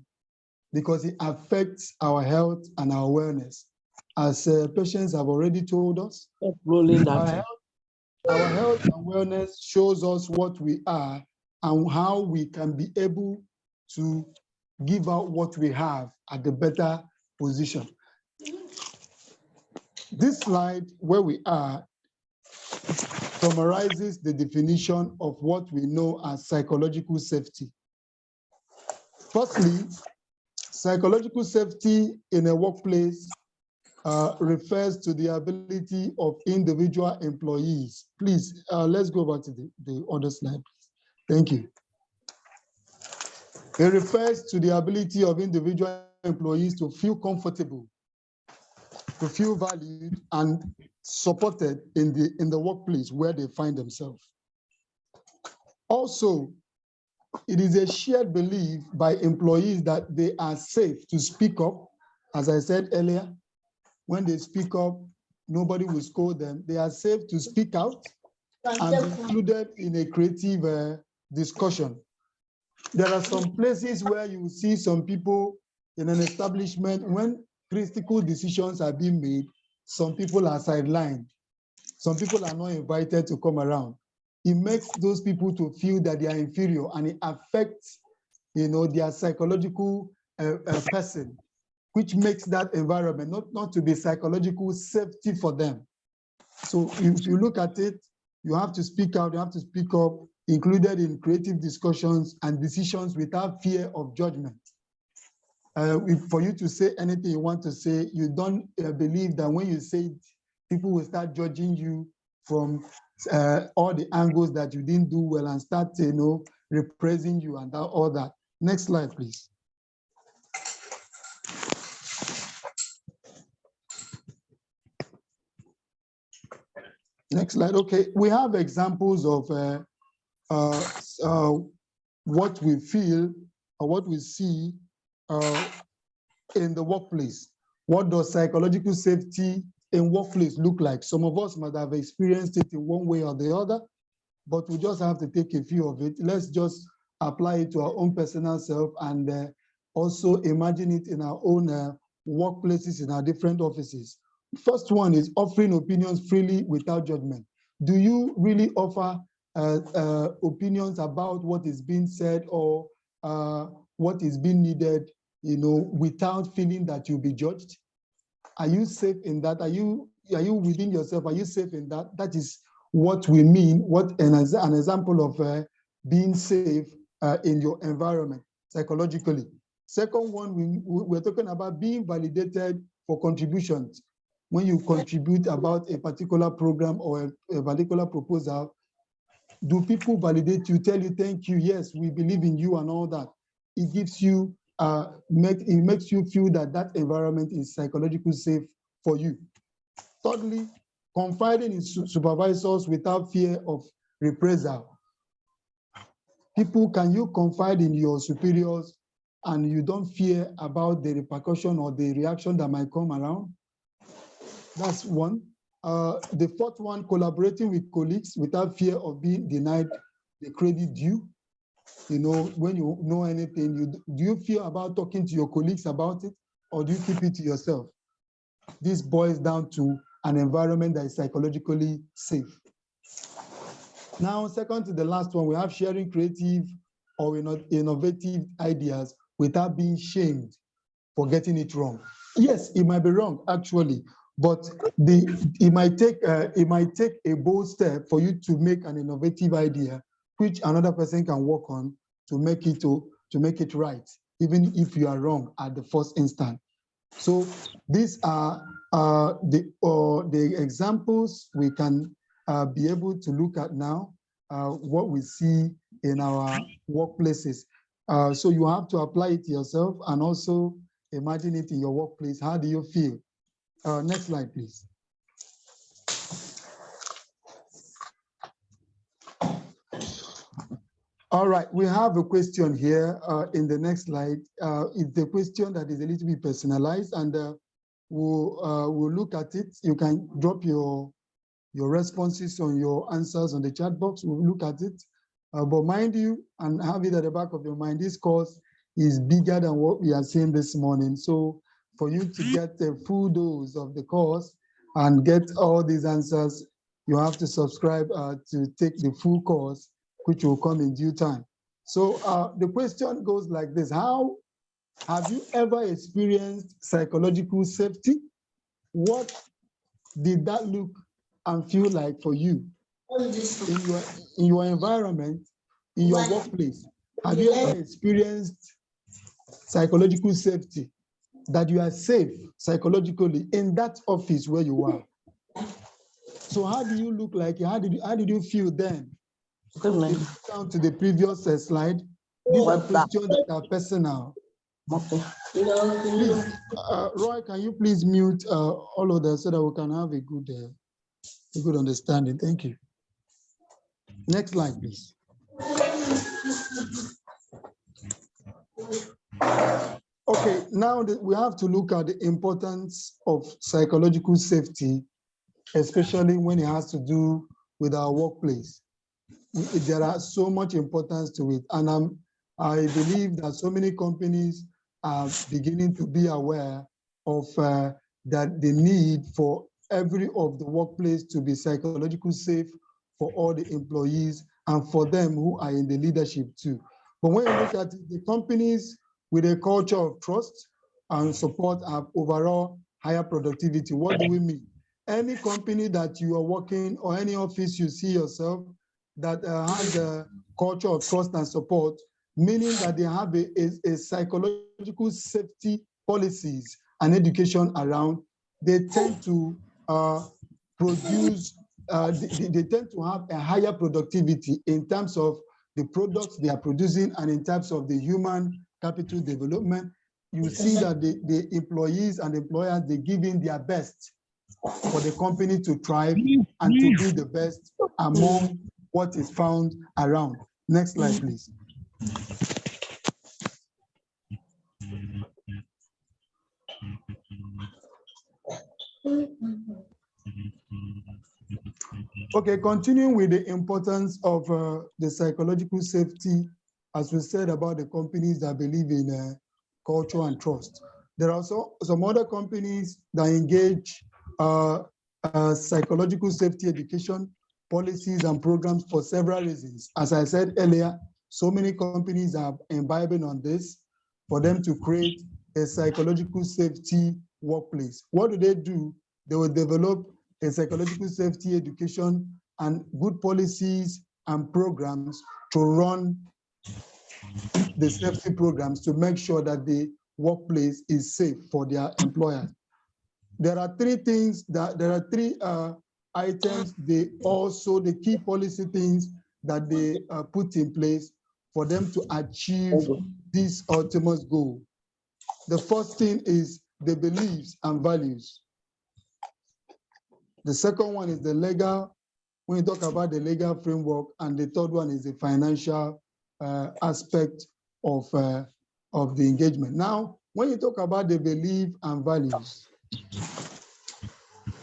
because it affects our health and our wellness. As patients have already told us, our health and wellness shows us what we are and how we can be able to give out what we have at the better position. This slide, where we are, summarizes the definition of what we know as psychological safety. Firstly, psychological safety in a workplace refers to the ability of individual employees. Please, let's go back to the other slide. Thank you. It refers to the ability of individual employees to feel comfortable, to feel valued and supported in the workplace where they find themselves. Also, it is a shared belief by employees that they are safe to speak up. As I said earlier, when they speak up, Nobody will scold them. They are safe to speak out and be included in a creative discussion. There are some places where you see some people in an establishment, when critical decisions are being made, some people are sidelined. Some people are not invited to come around. It makes those people to feel that they are inferior, and it affects, their psychological person, which makes that environment not to be psychological safety for them. So if you look at it, you have to speak out, you have to speak up, included in creative discussions and decisions without fear of judgment. For you to say anything you want to say, you don't believe that when you say it, people will start judging you from all the angles that you didn't do well and start, repressing you and all that. Next slide, please. Next slide. Okay, we have examples of what we feel or what we see in the workplace. What does psychological safety in workplace look like? Some of us might have experienced it in one way or the other, but we just have to take a few of it. Let's just apply it to our own personal self and also imagine it in our own workplaces, in our different offices. First one is offering opinions freely without judgment. Do you really offer opinions about what is being said or what is being needed, without feeling that you'll be judged? Are you safe in that? Are you within yourself? Are you safe in that? That is what we mean. What an example of being safe in your environment psychologically. Second one, we're talking about being validated for contributions. When you contribute about a particular program or a particular proposal, do people validate you, tell you, thank you, yes, we believe in you and all that? It gives you, it makes you feel that that environment is psychologically safe for you. Thirdly, confiding in supervisors without fear of reprisal. People, can you confide in your superiors and you don't fear about the repercussion or the reaction that might come around? That's one. The fourth one, collaborating with colleagues without fear of being denied the credit due. When you know anything, do you fear about talking to your colleagues about it, or do you keep it to yourself? This boils down to an environment that is psychologically safe. Now, second to the last one, we have sharing creative or innovative ideas without being shamed for getting it wrong. Yes, it might be wrong, actually, but it might take a bold step for you to make an innovative idea, which another person can work on to make it right, even if you are wrong at the first instant. So these are the examples we can be able to look at now, what we see in our workplaces. So you have to apply it yourself and also imagine it in your workplace. How do you feel? Next slide, please. All right, we have a question here in the next slide. It's the question that is a little bit personalized, and we'll look at it. You can drop your responses on your answers on the chat box. We'll look at it. But mind you, and have it at the back of your mind, this course is bigger than what we are seeing this morning. So for you to get a full dose of the course and get all these answers, you have to subscribe to take the full course, which will come in due time. So the question goes like this: how have you ever experienced psychological safety? What did that look and feel like for you in your environment, in your workplace? Have you ever experienced psychological safety, that you are safe psychologically in that office where you are? So how do you look like? How did you feel then? Down to the previous slide. These are questions that are personal. Please, Roy, can you please mute all of that so that we can have a good understanding? Thank you. Next slide, please. Okay, now we have to look at the importance of psychological safety especially when it has to do with our workplace. There are so much importance to it. And I believe that so many companies are beginning to be aware of that the need for every of the workplace to be psychologically safe for all the employees and for them who are in the leadership too. But when you look at it, the companies with a culture of trust and support have overall higher productivity. What do we mean? Any company that you are working or any office you see yourself that has a culture of trust and support, meaning that they have a psychological safety policies and education around, they tend to produce, they tend to have a higher productivity in terms of the products they are producing and in terms of the human capital development. You see that the employees and employers, they give in their best for the company to thrive and to be the best among what is found around. Next slide, please. Okay, continuing with the importance of the psychological safety, as we said about the companies that believe in culture and trust. There are also some other companies that engage psychological safety education policies and programs for several reasons. As I said earlier, so many companies are imbibing on this for them to create a psychological safety workplace. What do? They will develop a psychological safety education and good policies and programs to run the safety programs to make sure that the workplace is safe for their employers. There are three things items, the key policy things that they put in place for them to achieve this ultimate goal. The first thing is the beliefs and values. The second one is the legal, when you talk about the legal framework, and the third one is the financial aspect of the engagement. Now, when you talk about the belief and values,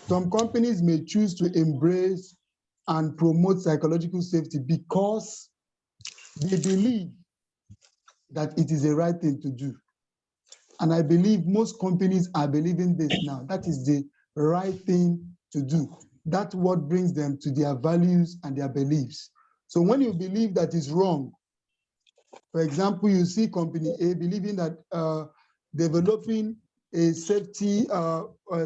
some companies may choose to embrace and promote psychological safety because they believe that it is the right thing to do. And I believe most companies are believing this now. That is the right thing to do. That's what brings them to their values and their beliefs. So when you believe that is wrong, for example, you see company A believing that developing a safety,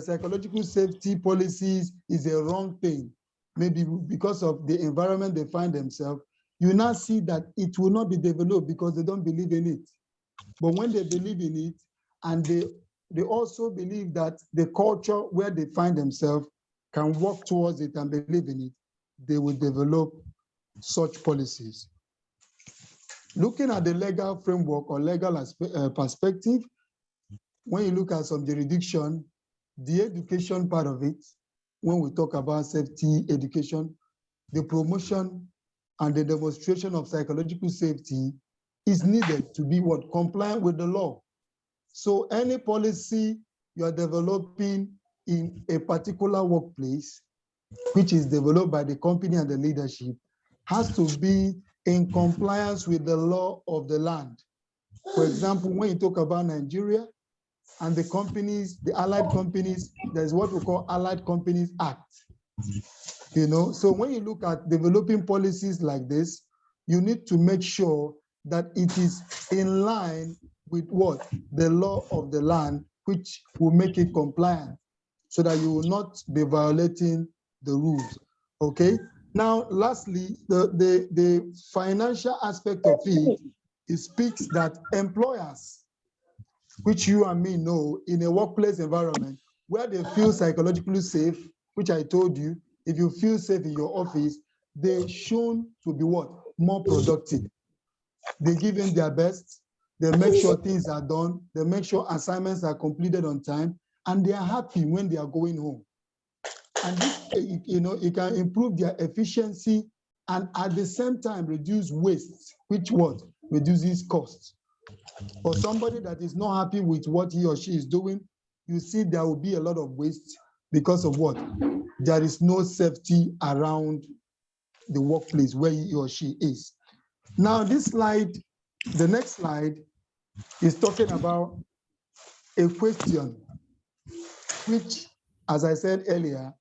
psychological safety policies is a wrong thing, maybe because of the environment they find themselves, you now see that it will not be developed because they don't believe in it. But when they believe in it, and they also believe that the culture where they find themselves can work towards it and believe in it, they will develop such policies. Looking at the legal framework or legal perspective, when you look at some jurisdiction, the education part of it, when we talk about safety education, the promotion and the demonstration of psychological safety is needed to be what? Compliant with the law. So any policy you are developing in a particular workplace, which is developed by the company and the leadership, has to be in compliance with the law of the land. For example, when you talk about Nigeria and the companies, the allied companies, there's what we call Allied Companies Act. You know, so when you look at developing policies like this, you need to make sure that it is in line with what? The law of the land, which will make it compliant so that you will not be violating the rules, okay? Now, lastly, the financial aspect of it speaks that employers, which you and me know, in a workplace environment where they feel psychologically safe, which I told you, if you feel safe in your office, they're shown to be what? More productive. They give in their best, they make sure things are done, they make sure assignments are completed on time, and they are happy when they are going home. And this, you know, it can improve their efficiency and at the same time reduce waste, which what? Reduces costs. For somebody that is not happy with what he or she is doing, you see there will be a lot of waste because of what? there is no safety around the workplace where he or she is. Now, this slide, the next slide, is talking about a question which, as I said earlier,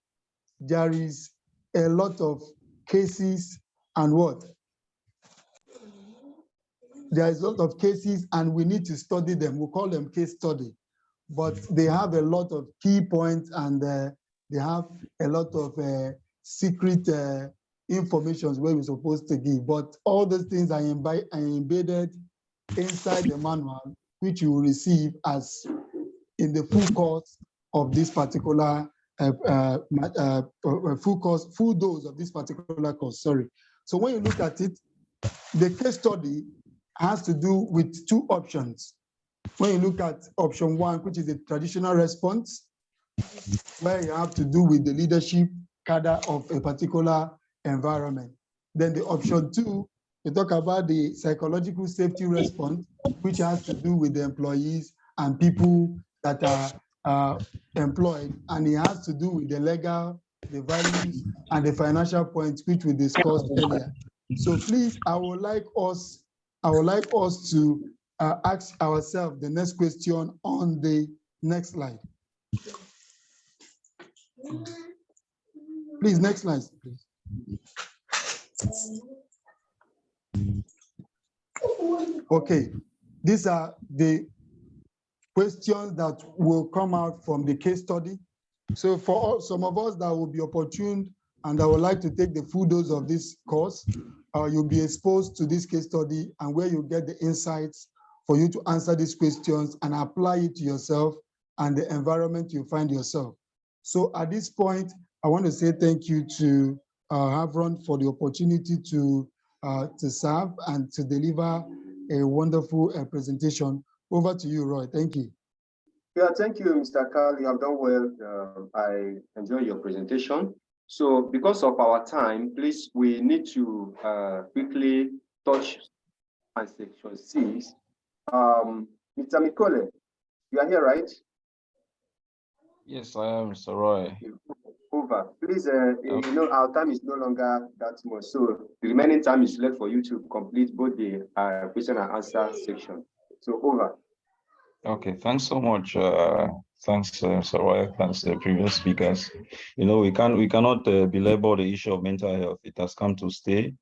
there is a lot of cases and what? There is a lot of cases and we need to study them. We call them case study, but they have a lot of key points and they have a lot of secret information where we're supposed to give. But all those things are embedded inside the manual, which you will receive as in the full course of this particular full dose of this particular course, sorry. So when you look at it, the case study has to do with two options. When you look at option one, which is the traditional response, where you have to do with the leadership cadre of a particular environment. Then the option two, you talk about the psychological safety response, which has to do with the employees and people that are employed, and it has to do with the legal, the values, and the financial points which we discussed earlier. So please, I would like us to ask ourselves the next question on the next slide. Please, next slide, please. Okay, these are the questions that will come out from the case study. So for some of us that will be opportune and I would like to take the full dose of this course, you'll be exposed to this case study and where you get the insights for you to answer these questions and apply it to yourself and the environment you find yourself. So at this point, I want to say thank you to Havron for the opportunity to serve and to deliver a wonderful presentation. Over to you, Roy. Thank you. Yeah, thank you, Mr. Carl. You have done well. I enjoyed your presentation. So because of our time, please, we need to quickly touch on section 6. Mr. Mikole, you are here, right? Yes, I am, Mr. Roy. Over. Please, you know, our time is no longer that much. So the remaining time is left for you to complete both the question and answer section. So over. Okay, thanks so much. Thanks, Mr. Roy. Thanks the previous speakers. You know, we cannot belabor the issue of mental health. It has come to stay.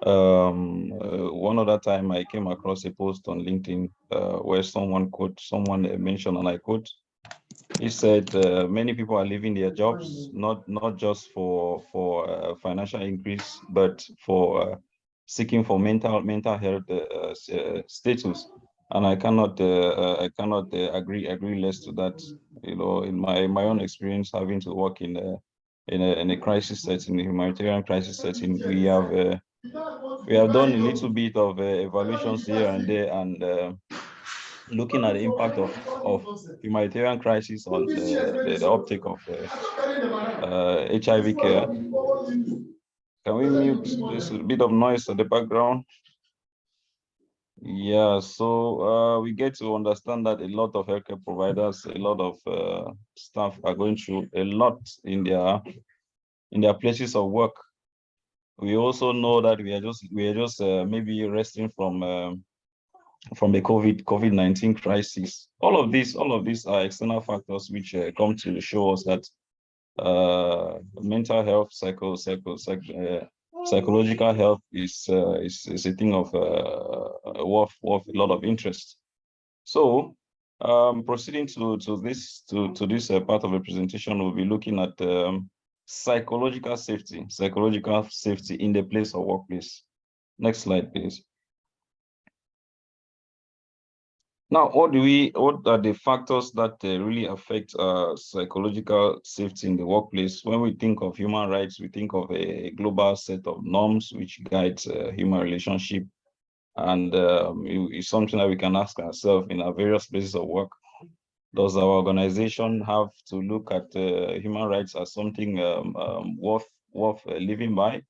One other time I came across a post on LinkedIn where someone mentioned, and I quote, he said, many people are leaving their jobs, not just for financial increase, but for seeking for mental health status. And I cannot agree less to that. You know, in my own experience, having to work in a crisis setting, a humanitarian crisis setting, we have done a little bit of evaluations here and there, and looking at the impact of humanitarian crisis on the uptake of HIV care. Can we mute? There's a bit of noise at the background. Yeah, so we get to understand that a lot of healthcare providers, a lot of staff are going through a lot in their places of work. We also know that we are just maybe resting from the COVID-19 crisis. All of these are external factors which come to show us that mental health, psychological health is a thing of worth a lot of interest. So proceeding to this part of the presentation, we'll be looking at psychological safety in the place of workplace. Next slide, please. Now, what are the factors that really affect psychological safety in the workplace? When we think of human rights, we think of a global set of norms which guides human relationship, and it's something that we can ask ourselves in our various places of work. Does our organization have to look at human rights as something worth living by?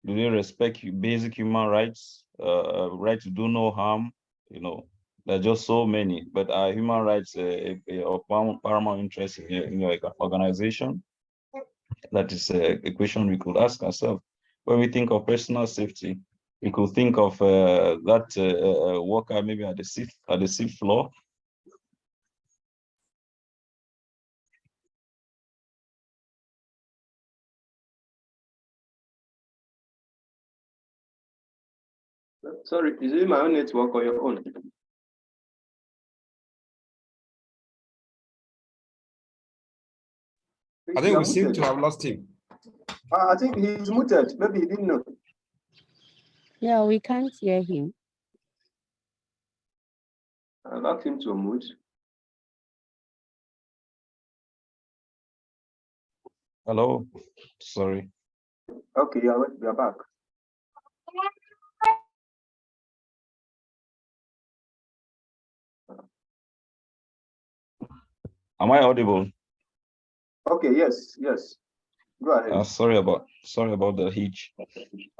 Do they respect basic human rights, right to do no harm? You know, there are just so many, but are human rights of paramount interest in your organization? That is a question we could ask ourselves. When we think of personal safety, we could think of that worker maybe at the sixth floor. Sorry, is it my own network or your own? I think we seem to have lost him. I think he's muted. Maybe he didn't know. Yeah, we can't hear him. I'll ask him to mute. Hello, sorry. Okay, yeah, we are back. Am I audible? Okay, yes. Go ahead. Sorry about the hitch.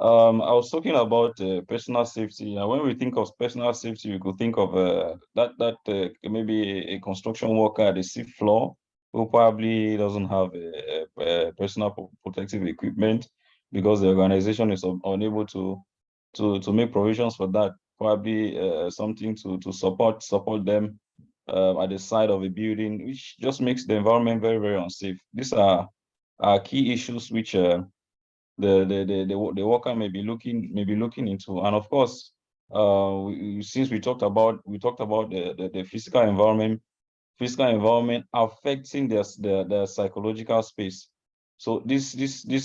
I was talking about personal safety. And when we think of personal safety, we could think of that maybe a construction worker at the sixth floor who probably doesn't have a personal protective equipment because the organization is unable to make provisions for that. Probably something to support them at the side of a building, which just makes the environment very, very unsafe. These are key issues which the worker may be looking into. And of course, since we talked about the physical environment affecting their psychological space. So this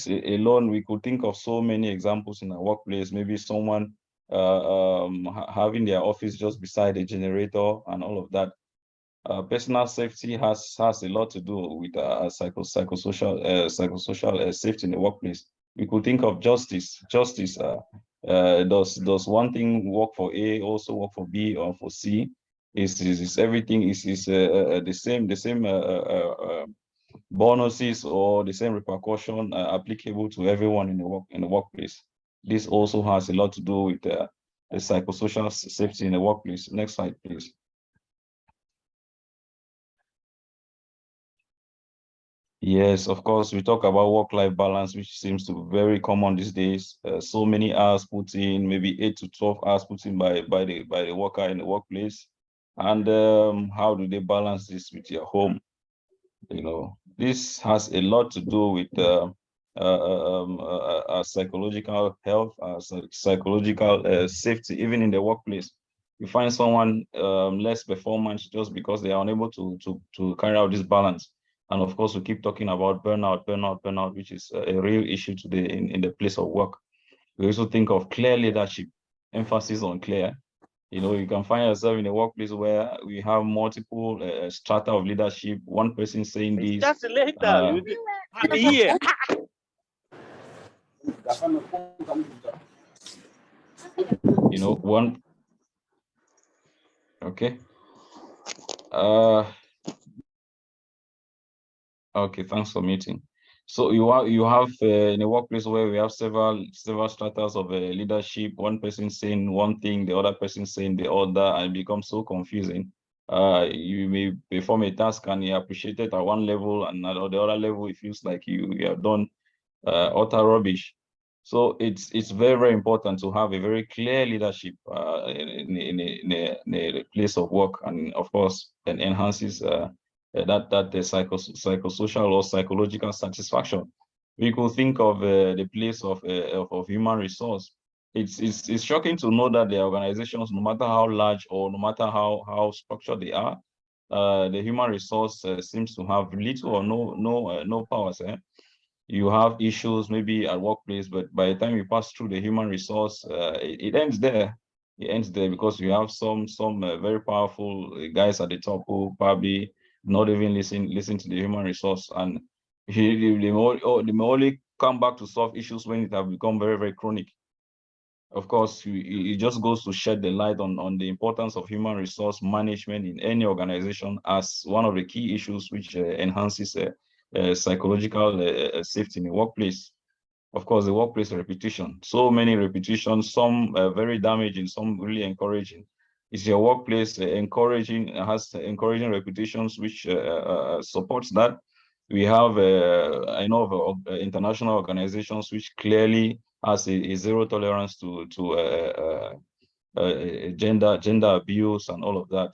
alone, we could think of so many examples in our workplace. Maybe someone having their office just beside a generator and all of that. Personal safety has a lot to do with psychosocial safety in the workplace. We could think of justice. Does one thing work for A also work for B or for C? Is everything the same bonuses or the same repercussion applicable to everyone in the workplace? This also has a lot to do with the psychosocial safety in the workplace. Next slide, please. Yes, of course, we talk about work-life balance, which seems to be very common these days. So many hours put in, maybe 8 to 12 hours put in by the worker in the workplace. And how do they balance this with your home? You know, this has a lot to do with psychological health, psychological safety, even in the workplace. You find someone less performance just because they are unable to carry out this balance. And of course, we keep talking about burnout, which is a real issue today in the place of work. We also think of clear leadership, emphasis on clear. You know, you can find yourself in a workplace where we have multiple strata of leadership. One person saying this. Just later. I'm here. You know, one. Okay. Okay, thanks for meeting. So you have in a workplace where we have several stratas of leadership, one person saying one thing, the other person saying the other, and it becomes so confusing. You may perform a task and you appreciate it at one level, and at the other level, it feels like you have done utter rubbish. So it's very, very important to have a very clear leadership in a place of work, and of course, it enhances that the psychosocial or psychological satisfaction. We could think of the place of human resource. It's shocking to know that the organizations, no matter how large or no matter how structured they are, the human resource seems to have little or no powers. You have issues maybe at workplace, but by the time you pass through the human resource, it ends there. It ends there because you have some very powerful guys at the top who probably not even listen to the human resource, and they may only come back to solve issues when it have become very, very chronic. Of course, it just goes to shed the light on the importance of human resource management in any organization as one of the key issues which enhances psychological safety in the workplace. Of course, the workplace reputation. So many repetitions, some very damaging, some really encouraging. Is your workplace has encouraging reputations which supports that? We have, I know of international organizations which clearly has a zero tolerance to gender abuse and all of that.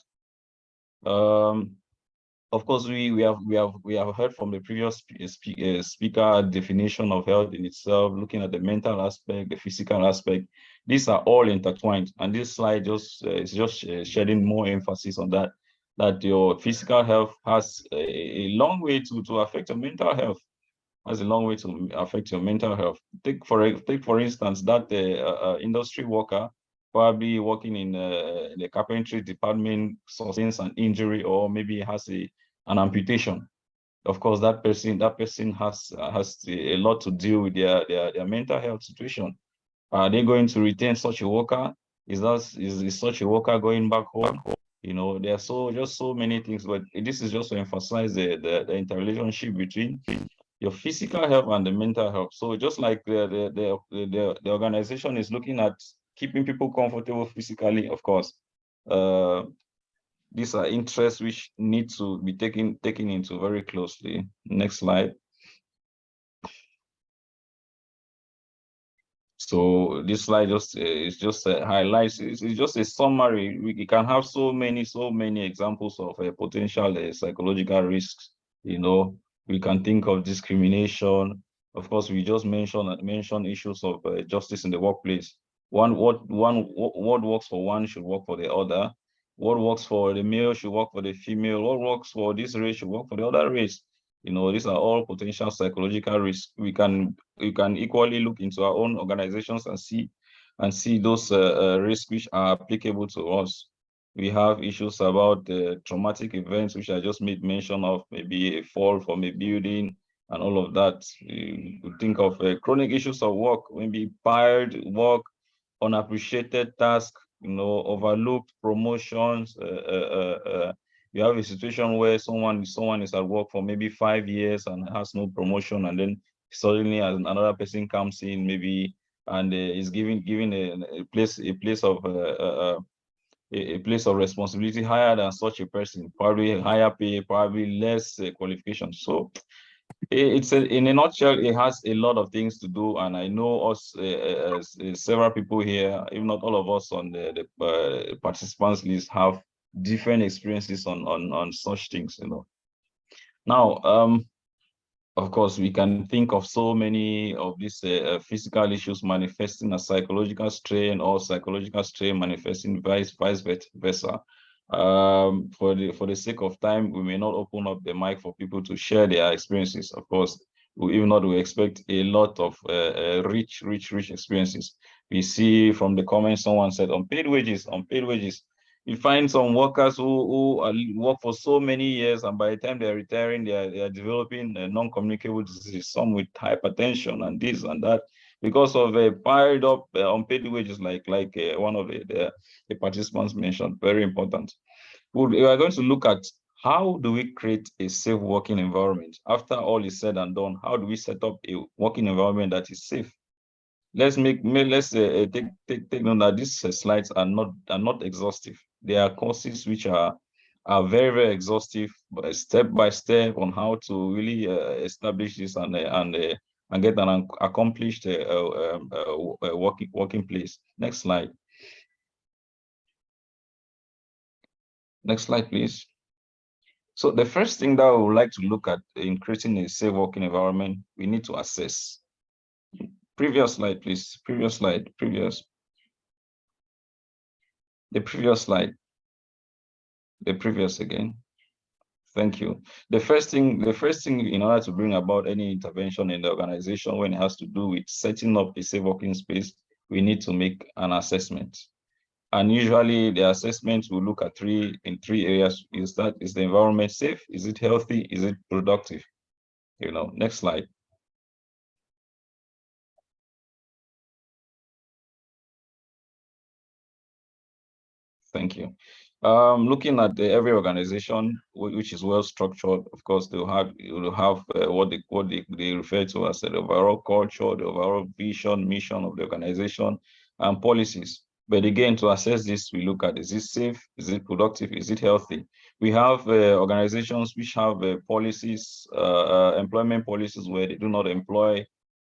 Of course, we have heard from the previous speaker definition of health in itself, looking at the mental aspect, the physical aspect. These are all intertwined, and this slide is just shedding more emphasis on that. That your physical health has a long way to affect your mental health. Has a long way to affect your mental health. Take for instance that industry worker probably working in the carpentry department sustains an injury or maybe has an amputation. Of course, that person has a lot to deal with their mental health situation. Are they going to retain such a worker? Is such a worker going back home? You know, there are just so many things, but this is just to emphasize the interrelationship between your physical health and the mental health. So just like the organization is looking at keeping people comfortable physically, of course, these are interests which need to be taken into very closely. Next slide. So this slide just highlights. It's just a summary. We can have so many examples of potential psychological risks. You know, we can think of discrimination. Of course, we just mentioned issues of justice in the workplace. What works for one should work for the other. What works for the male should work for the female. What works for this race should work for the other race. You know, these are all potential psychological risks. We can equally look into our own organizations and see those risks which are applicable to us. We have issues about traumatic events, which I just made mention of, maybe a fall from a building and all of that. You could think of chronic issues of work, maybe piled work, unappreciated tasks, you know, overlooked promotions. You have a situation where someone is at work for maybe 5 years and has no promotion, and then suddenly another person comes in maybe and is given a place of a place of responsibility higher than such a person, probably higher pay, probably less qualifications. So in a nutshell, it has a lot of things to do, and I know us several people here, if not all of us on the participants list, have different experiences on such things. You know, now of course we can think of so many of these physical issues manifesting as psychological strain, or psychological strain manifesting vice versa. For the sake of time, we may not open up the mic for people to share their experiences. Of course, even though we expect a lot of rich experiences. We see from the comments someone said unpaid wages. You find some workers who work for so many years, and by the time they're retiring, they are developing non-communicable diseases, some with hypertension and this and that, because of piled up unpaid wages, like one of the participants mentioned. Very important. We are going to look at how do we create a safe working environment. After all is said and done, how do we set up a working environment that is safe? Let's take note that these slides are not exhaustive. They are courses which are very exhaustive, but step by step on how to really establish this and get an accomplished working place. Next slide. Next slide, please. So the first thing that we would like to look at in creating a safe working environment, we need to assess. Previous slide, please. Previous slide. The previous slide. The previous again. Thank you. The first thing in order to bring about any intervention in the organization when it has to do with setting up a safe working space, we need to make an assessment. And usually the assessment will look at three areas. Is the environment safe? Is it healthy? Is it productive? You know, next slide. Thank you. Looking at every organization which is well structured, of course, they will have what they refer to as the overall culture, the overall vision, mission of the organization, and policies. But again, to assess this, we look at, is it safe? Is it productive? Is it healthy? We have organizations which have policies, employment policies where they do not employ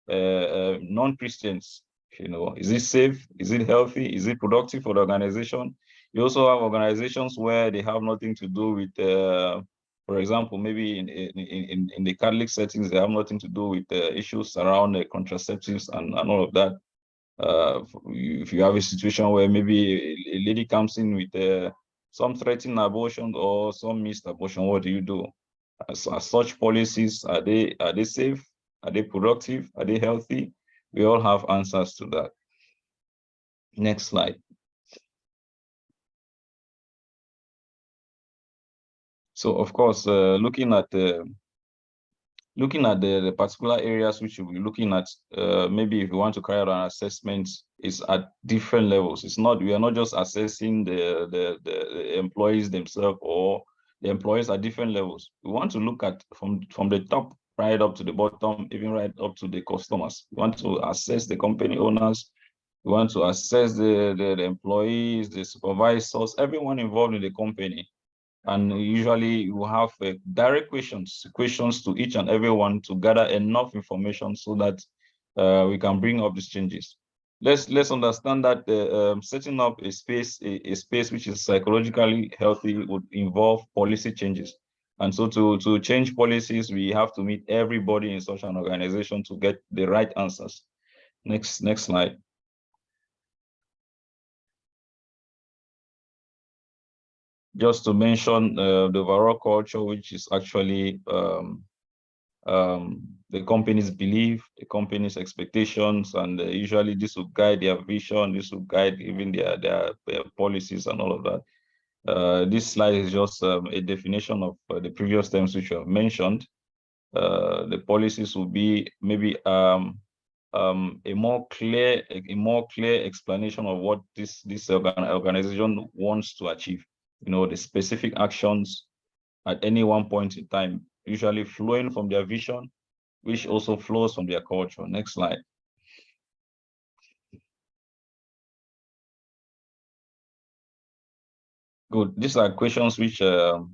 non-Christians. You know, is it safe? Is it healthy? Is it productive for the organization? You also have organizations where they have nothing to do with, for example, maybe in the Catholic settings, they have nothing to do with issues around contraceptives and all of that. If you have a situation where maybe a lady comes in with some threatening abortion or some missed abortion, what do you do? As such policies, are they safe? Are they productive? Are they healthy? We all have answers to that. Next slide. So of course, looking at the particular areas which we'll be looking at, maybe if you want to carry out an assessment, is at different levels. It's not, we are not just assessing the employees themselves, or the employees at different levels. We want to look at from the top right up to the bottom, even right up to the customers. We want to assess the company owners. We want to assess the employees, the supervisors, everyone involved in the company. And usually you have direct questions to each and every one to gather enough information so that we can bring up these changes. Let's understand that setting up a space which is psychologically healthy would involve policy changes. And so to change policies, we have to meet everybody in such an organization to get the right answers. Next slide. Just to mention the overall culture, which is actually the company's belief, the company's expectations, and usually this will guide their vision, this will guide even their policies and all of that. This slide is just a definition of the previous terms which you have mentioned. The policies will be maybe a more clear explanation of what this organization wants to achieve. You know, the specific actions at any one point in time, usually flowing from their vision, which also flows from their culture. Next slide. Good. These are questions which are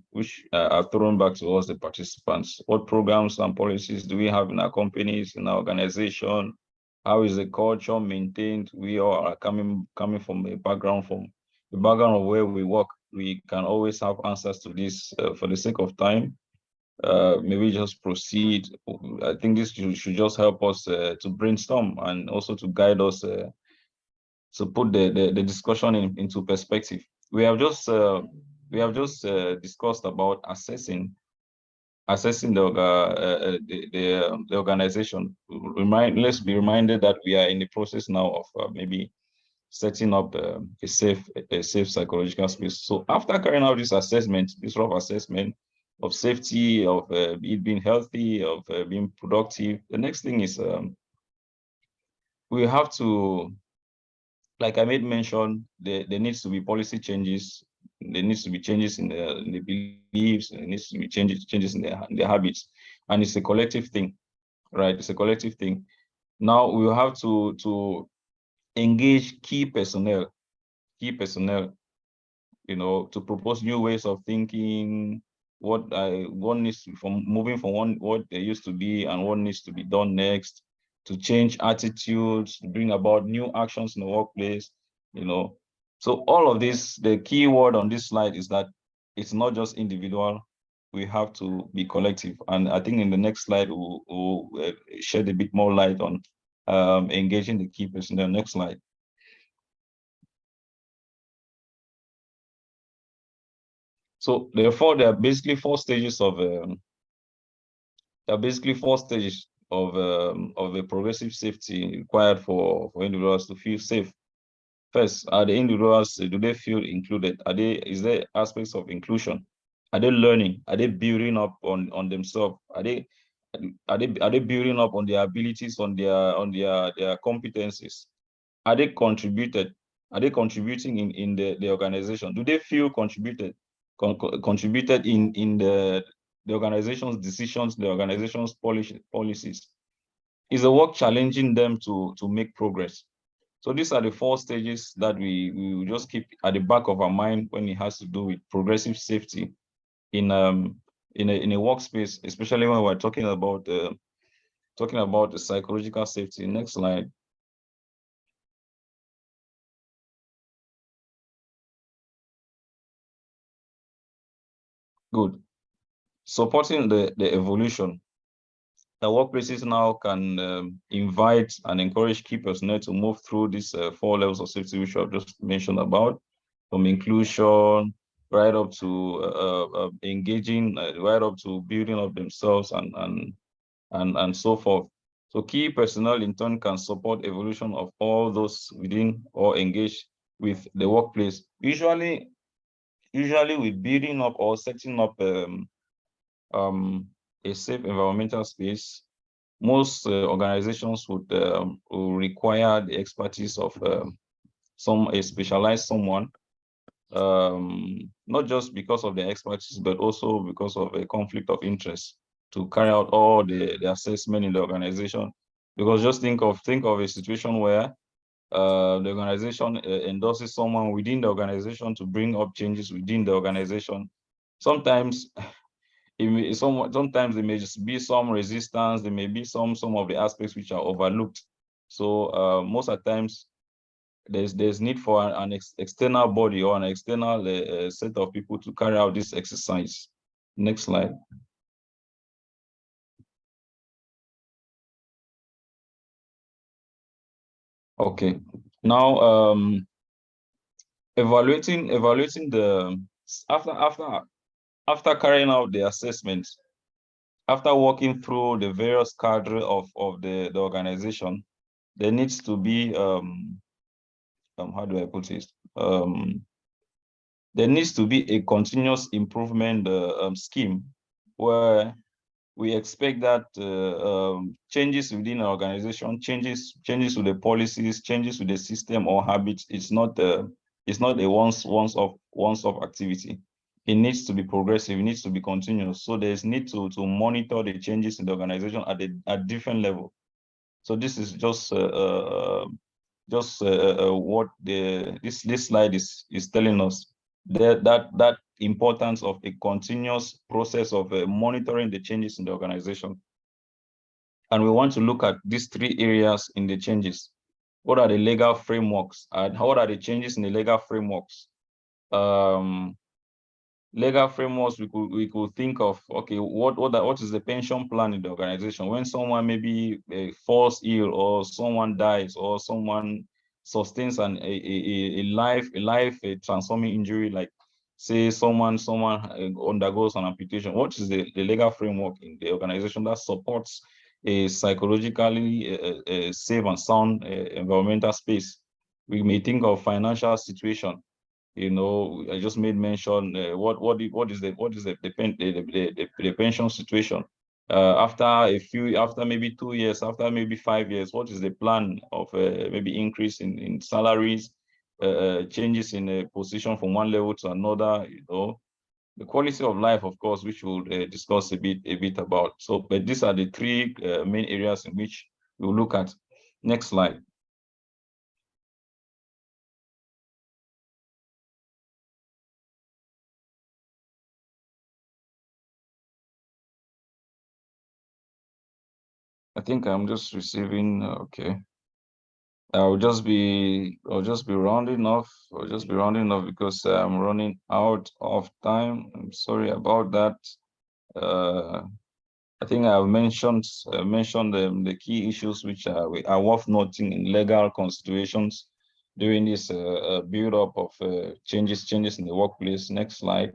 thrown back to us, the participants. What programs and policies do we have in our companies, in our organization? How is the culture maintained? We all are coming from a background of where we work. We can always have answers to this. For the sake of time, maybe just proceed. I think this should just help us to brainstorm and also to guide us to put the discussion into perspective. We have just discussed about assessing the organization. Let's be reminded that we are in the process now of maybe setting up a safe psychological space. So after carrying out this assessment, this rough assessment of safety, of it being healthy, of being productive, the next thing is we have to, like I made mention, there needs to be policy changes. There needs to be changes in the beliefs. There needs to be changes in the habits, and it's a collective thing, right? It's a collective thing. Now we will have to engage key personnel, you know, to propose new ways of thinking. What needs from moving from what they used to be and what needs to be done next, to change attitudes, to bring about new actions in the workplace, you know. So all of this, the key word on this slide is that it's not just individual, we have to be collective. And I think in the next slide, we'll shed a bit more light on engaging the key personnel. Next slide. So therefore, there are basically four stages of a progressive safety required for individuals to feel safe. First, are the individuals, do they feel included? Is there aspects of inclusion? Are they learning? Are they building up on themselves? Are they building up on their abilities, on their competencies? Are they contributing in the organization? Do they feel contributed in the organization's decisions, the organization's policies? Is the work challenging them to make progress? So these are the 4 stages that we will just keep at the back of our mind when it has to do with progressive safety in a workspace, especially when we're talking about the psychological safety. Next slide. Good. Supporting the evolution. The workplaces now can invite and encourage key personnel to move through these 4 levels of safety, which I've just mentioned about, from inclusion right up to engaging, right up to building up themselves and so forth. So key personnel in turn can support evolution of all those within or engage with the workplace. Usually with building up or setting up a safe environmental space, most organizations would require the expertise of a specialized someone, not just because of their expertise, but also because of a conflict of interest to carry out all the assessment in the organization. Because just think of a situation where the organization endorses someone within the organization to bring up changes within the organization. Sometimes sometimes there may just be some resistance, there may be some of the aspects which are overlooked. So most of the times there's need for an external body or an external set of people to carry out this exercise. Next slide. Okay, now evaluating the after carrying out the assessment, after working through the various cadre of the organization, there needs to be how do I put it? There needs to be a continuous improvement scheme where we expect that changes within an organization, changes to the policies, changes to the system or habits. It's not a once-off activity. It needs to be progressive. It needs to be continuous. So there's need to monitor the changes in the organization at different level. So this is just what this slide is telling us, that importance of a continuous process of monitoring the changes in the organization. And we want to look at these 3 areas in the changes. What are the legal frameworks and what are the changes in the legal frameworks? Legal frameworks, we could think of, okay, what is the pension plan in the organization when someone maybe falls ill or someone dies or someone sustains a life transforming injury, like say someone undergoes an amputation. What is the legal framework in the organization that supports a psychologically safe and sound environmental space? We may think of financial situation. I just made mention what is the pension situation after maybe 2 years, after maybe 5 years. What is the plan of maybe increase in salaries, changes in a position from one level to another? The quality of life, of course, which we'll discuss a bit about. So, but these are the 3 main areas in which we'll look at. Next slide. I think I'm just receiving, okay. I'll just be rounding off. I'll just be rounding off because I'm running out of time. I'm sorry about that. I think I've mentioned the key issues which are worth noting in legal considerations during this build up of changes in the workplace. Next slide.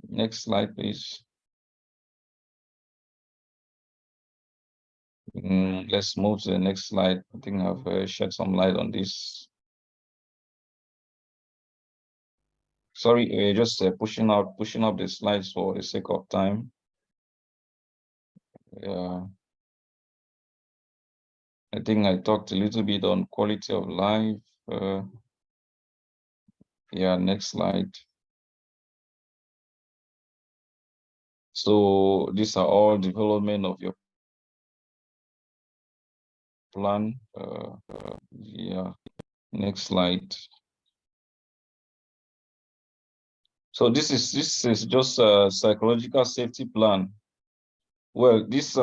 Next slide, please. Let's move to the next slide. I think I've shed some light on this. Sorry, we're just pushing up the slides for the sake of time. Yeah. I think I talked a little bit on quality of life. Yeah, next slide. So these are all development of your plan. Yeah, next slide. So this is just a psychological safety plan. Well, this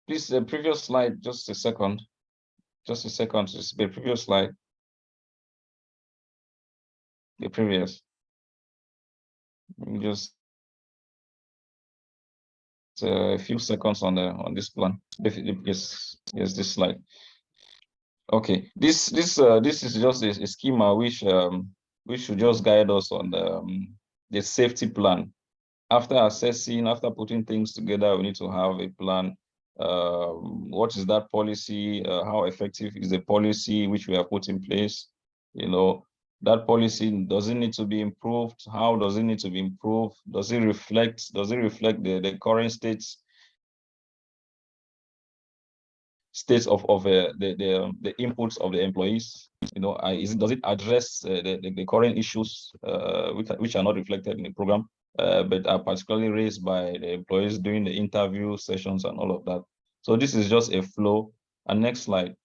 please, the previous slide, just a second. Just a second, it's the previous slide. The previous. Just a few seconds on this plan. Yes, this slide. Okay, this is just a schema which should just guide us on the safety plan. After assessing, after putting things together, we need to have a plan. What is that policy? How effective is the policy which we have put in place? You know, that policy, does it need to be improved? How does it need to be improved? Does it reflect the current states of the inputs of the employees? You know, does it address the current issues which are not reflected in the program, but are particularly raised by the employees during the interview sessions and all of that? So this is just a flow. And next slide.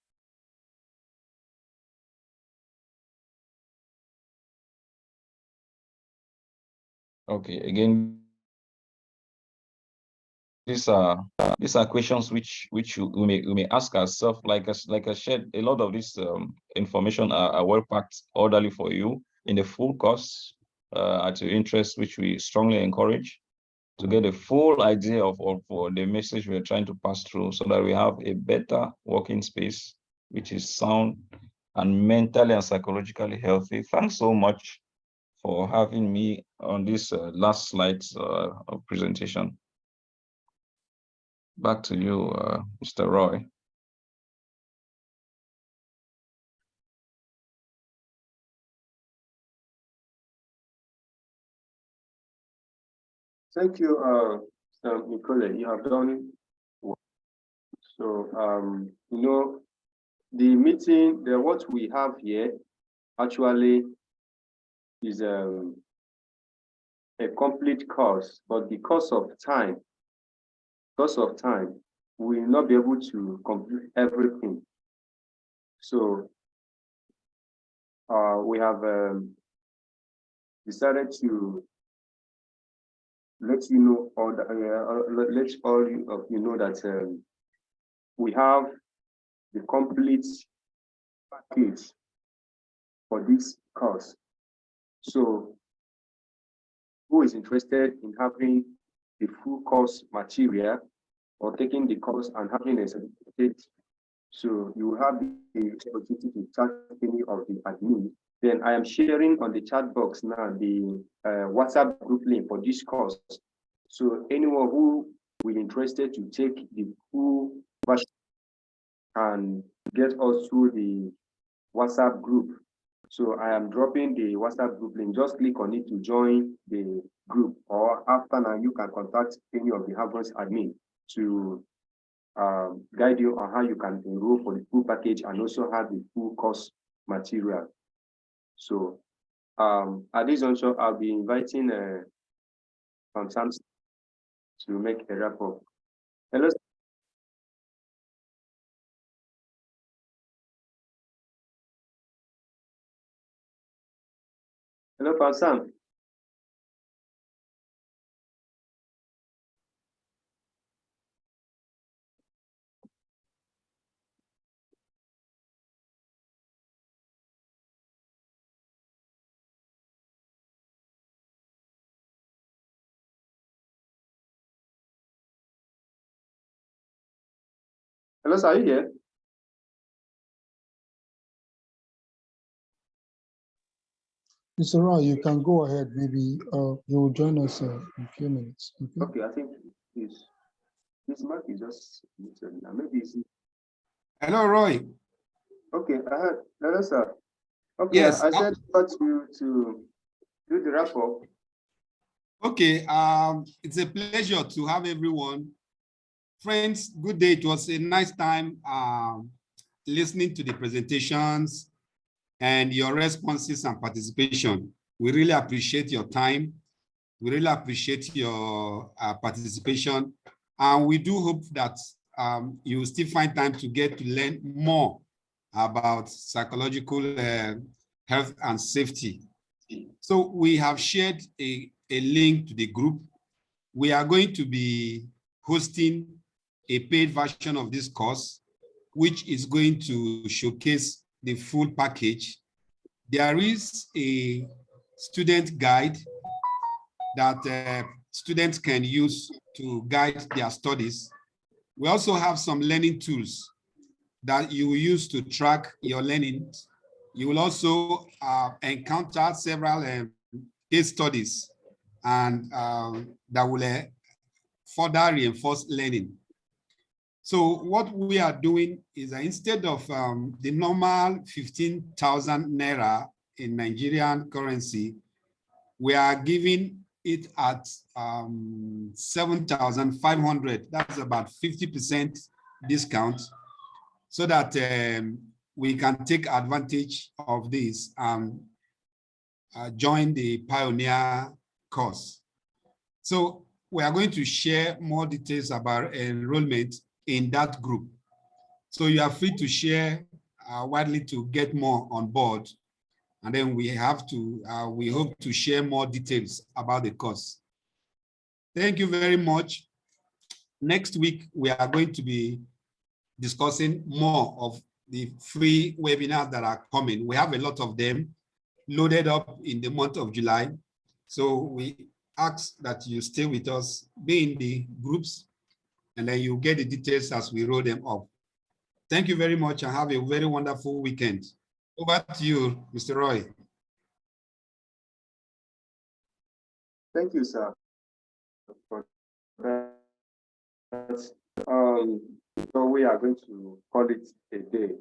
Okay, again, these are questions which we may ask ourselves. Like I said, a lot of this information are well packed orderly for you in the full course at your interest, which we strongly encourage to get a full idea of the message we're trying to pass through, so that we have a better working space which is sound and mentally and psychologically healthy. Thanks so much for having me on this last slides of presentation. Back to you, Mr. Roy. Thank you, Nicole. You have done well. So, you know, the meeting, what we have here actually is a complete course, but because of time, we will not be able to complete everything. So we have decided to let you know, let all of you know that we have the complete package for this course. So who is interested in having the full course material or taking the course and having a certificate? So you will have the opportunity to chat any of the admin. Then I am sharing on the chat box now the WhatsApp group link for this course. So anyone who will be interested to take the full version and get us through the WhatsApp group. So I am dropping the WhatsApp group link. Just click on it to join the group, or after now you can contact any of the Havens admin to guide you on how you can enroll for the full package and also have the full course material. So at this juncture, I'll be inviting from Samson to make a wrap-up. Hello. Hello, Sam. Hello, sir, are you here? Mr. Roy, you can go ahead. Maybe you will join us in a few minutes. Okay, I think this mark is just now. Maybe it's... Hello, Roy. Okay, I heard. Hello, sir. Okay, Yes. I said you to do the wrap up. Okay, it's a pleasure to have everyone. Friends, good day. It was a nice time listening to the presentations and your responses and participation. We really appreciate your time. We really appreciate your participation. And we do hope that you will still find time to get to learn more about psychological health and safety. So we have shared a link to the group. We are going to be hosting a paid version of this course, which is going to showcase the full package. There is a student guide that students can use to guide their studies. We also have some learning tools that you will use to track your learning. You will also encounter several case studies and that will further reinforce learning. So what we are doing is that instead of the normal 15,000 Naira in Nigerian currency, we are giving it at 7,500. That's about 50% discount, so that we can take advantage of this and join the Pioneer course. So we are going to share more details about enrollment in that group. So you are free to share widely to get more on board. And then we have to, we hope to share more details about the course. Thank you very much. Next week, we are going to be discussing more of the free webinars that are coming. We have a lot of them loaded up in the month of July. So we ask that you stay with us, be in the groups, and then you get the details as we roll them up. Thank you very much and have a very wonderful weekend. Over to you, Mr. Roy. Thank you, sir. For that. So we are going to call it a day.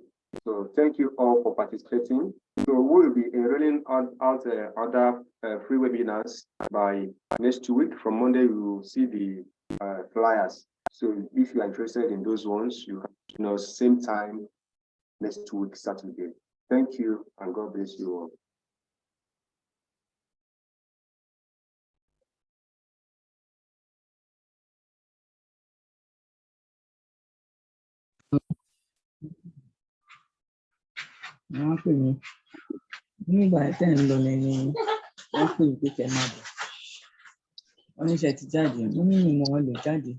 So thank you all for participating. So we'll be enrolling out other free webinars by next week. From Monday, we will see the flyers. So if you are interested in those ones, you can, same time next week, Saturday. Thank you, and God bless you all. Nígbà tẹ́ ń lọ lẹ́ni wọ́n pè mí pé kẹ́ máa bọ̀. Wọ́n ní ṣe ti jáde, mo ní ìmọ̀ wọn lè jáde.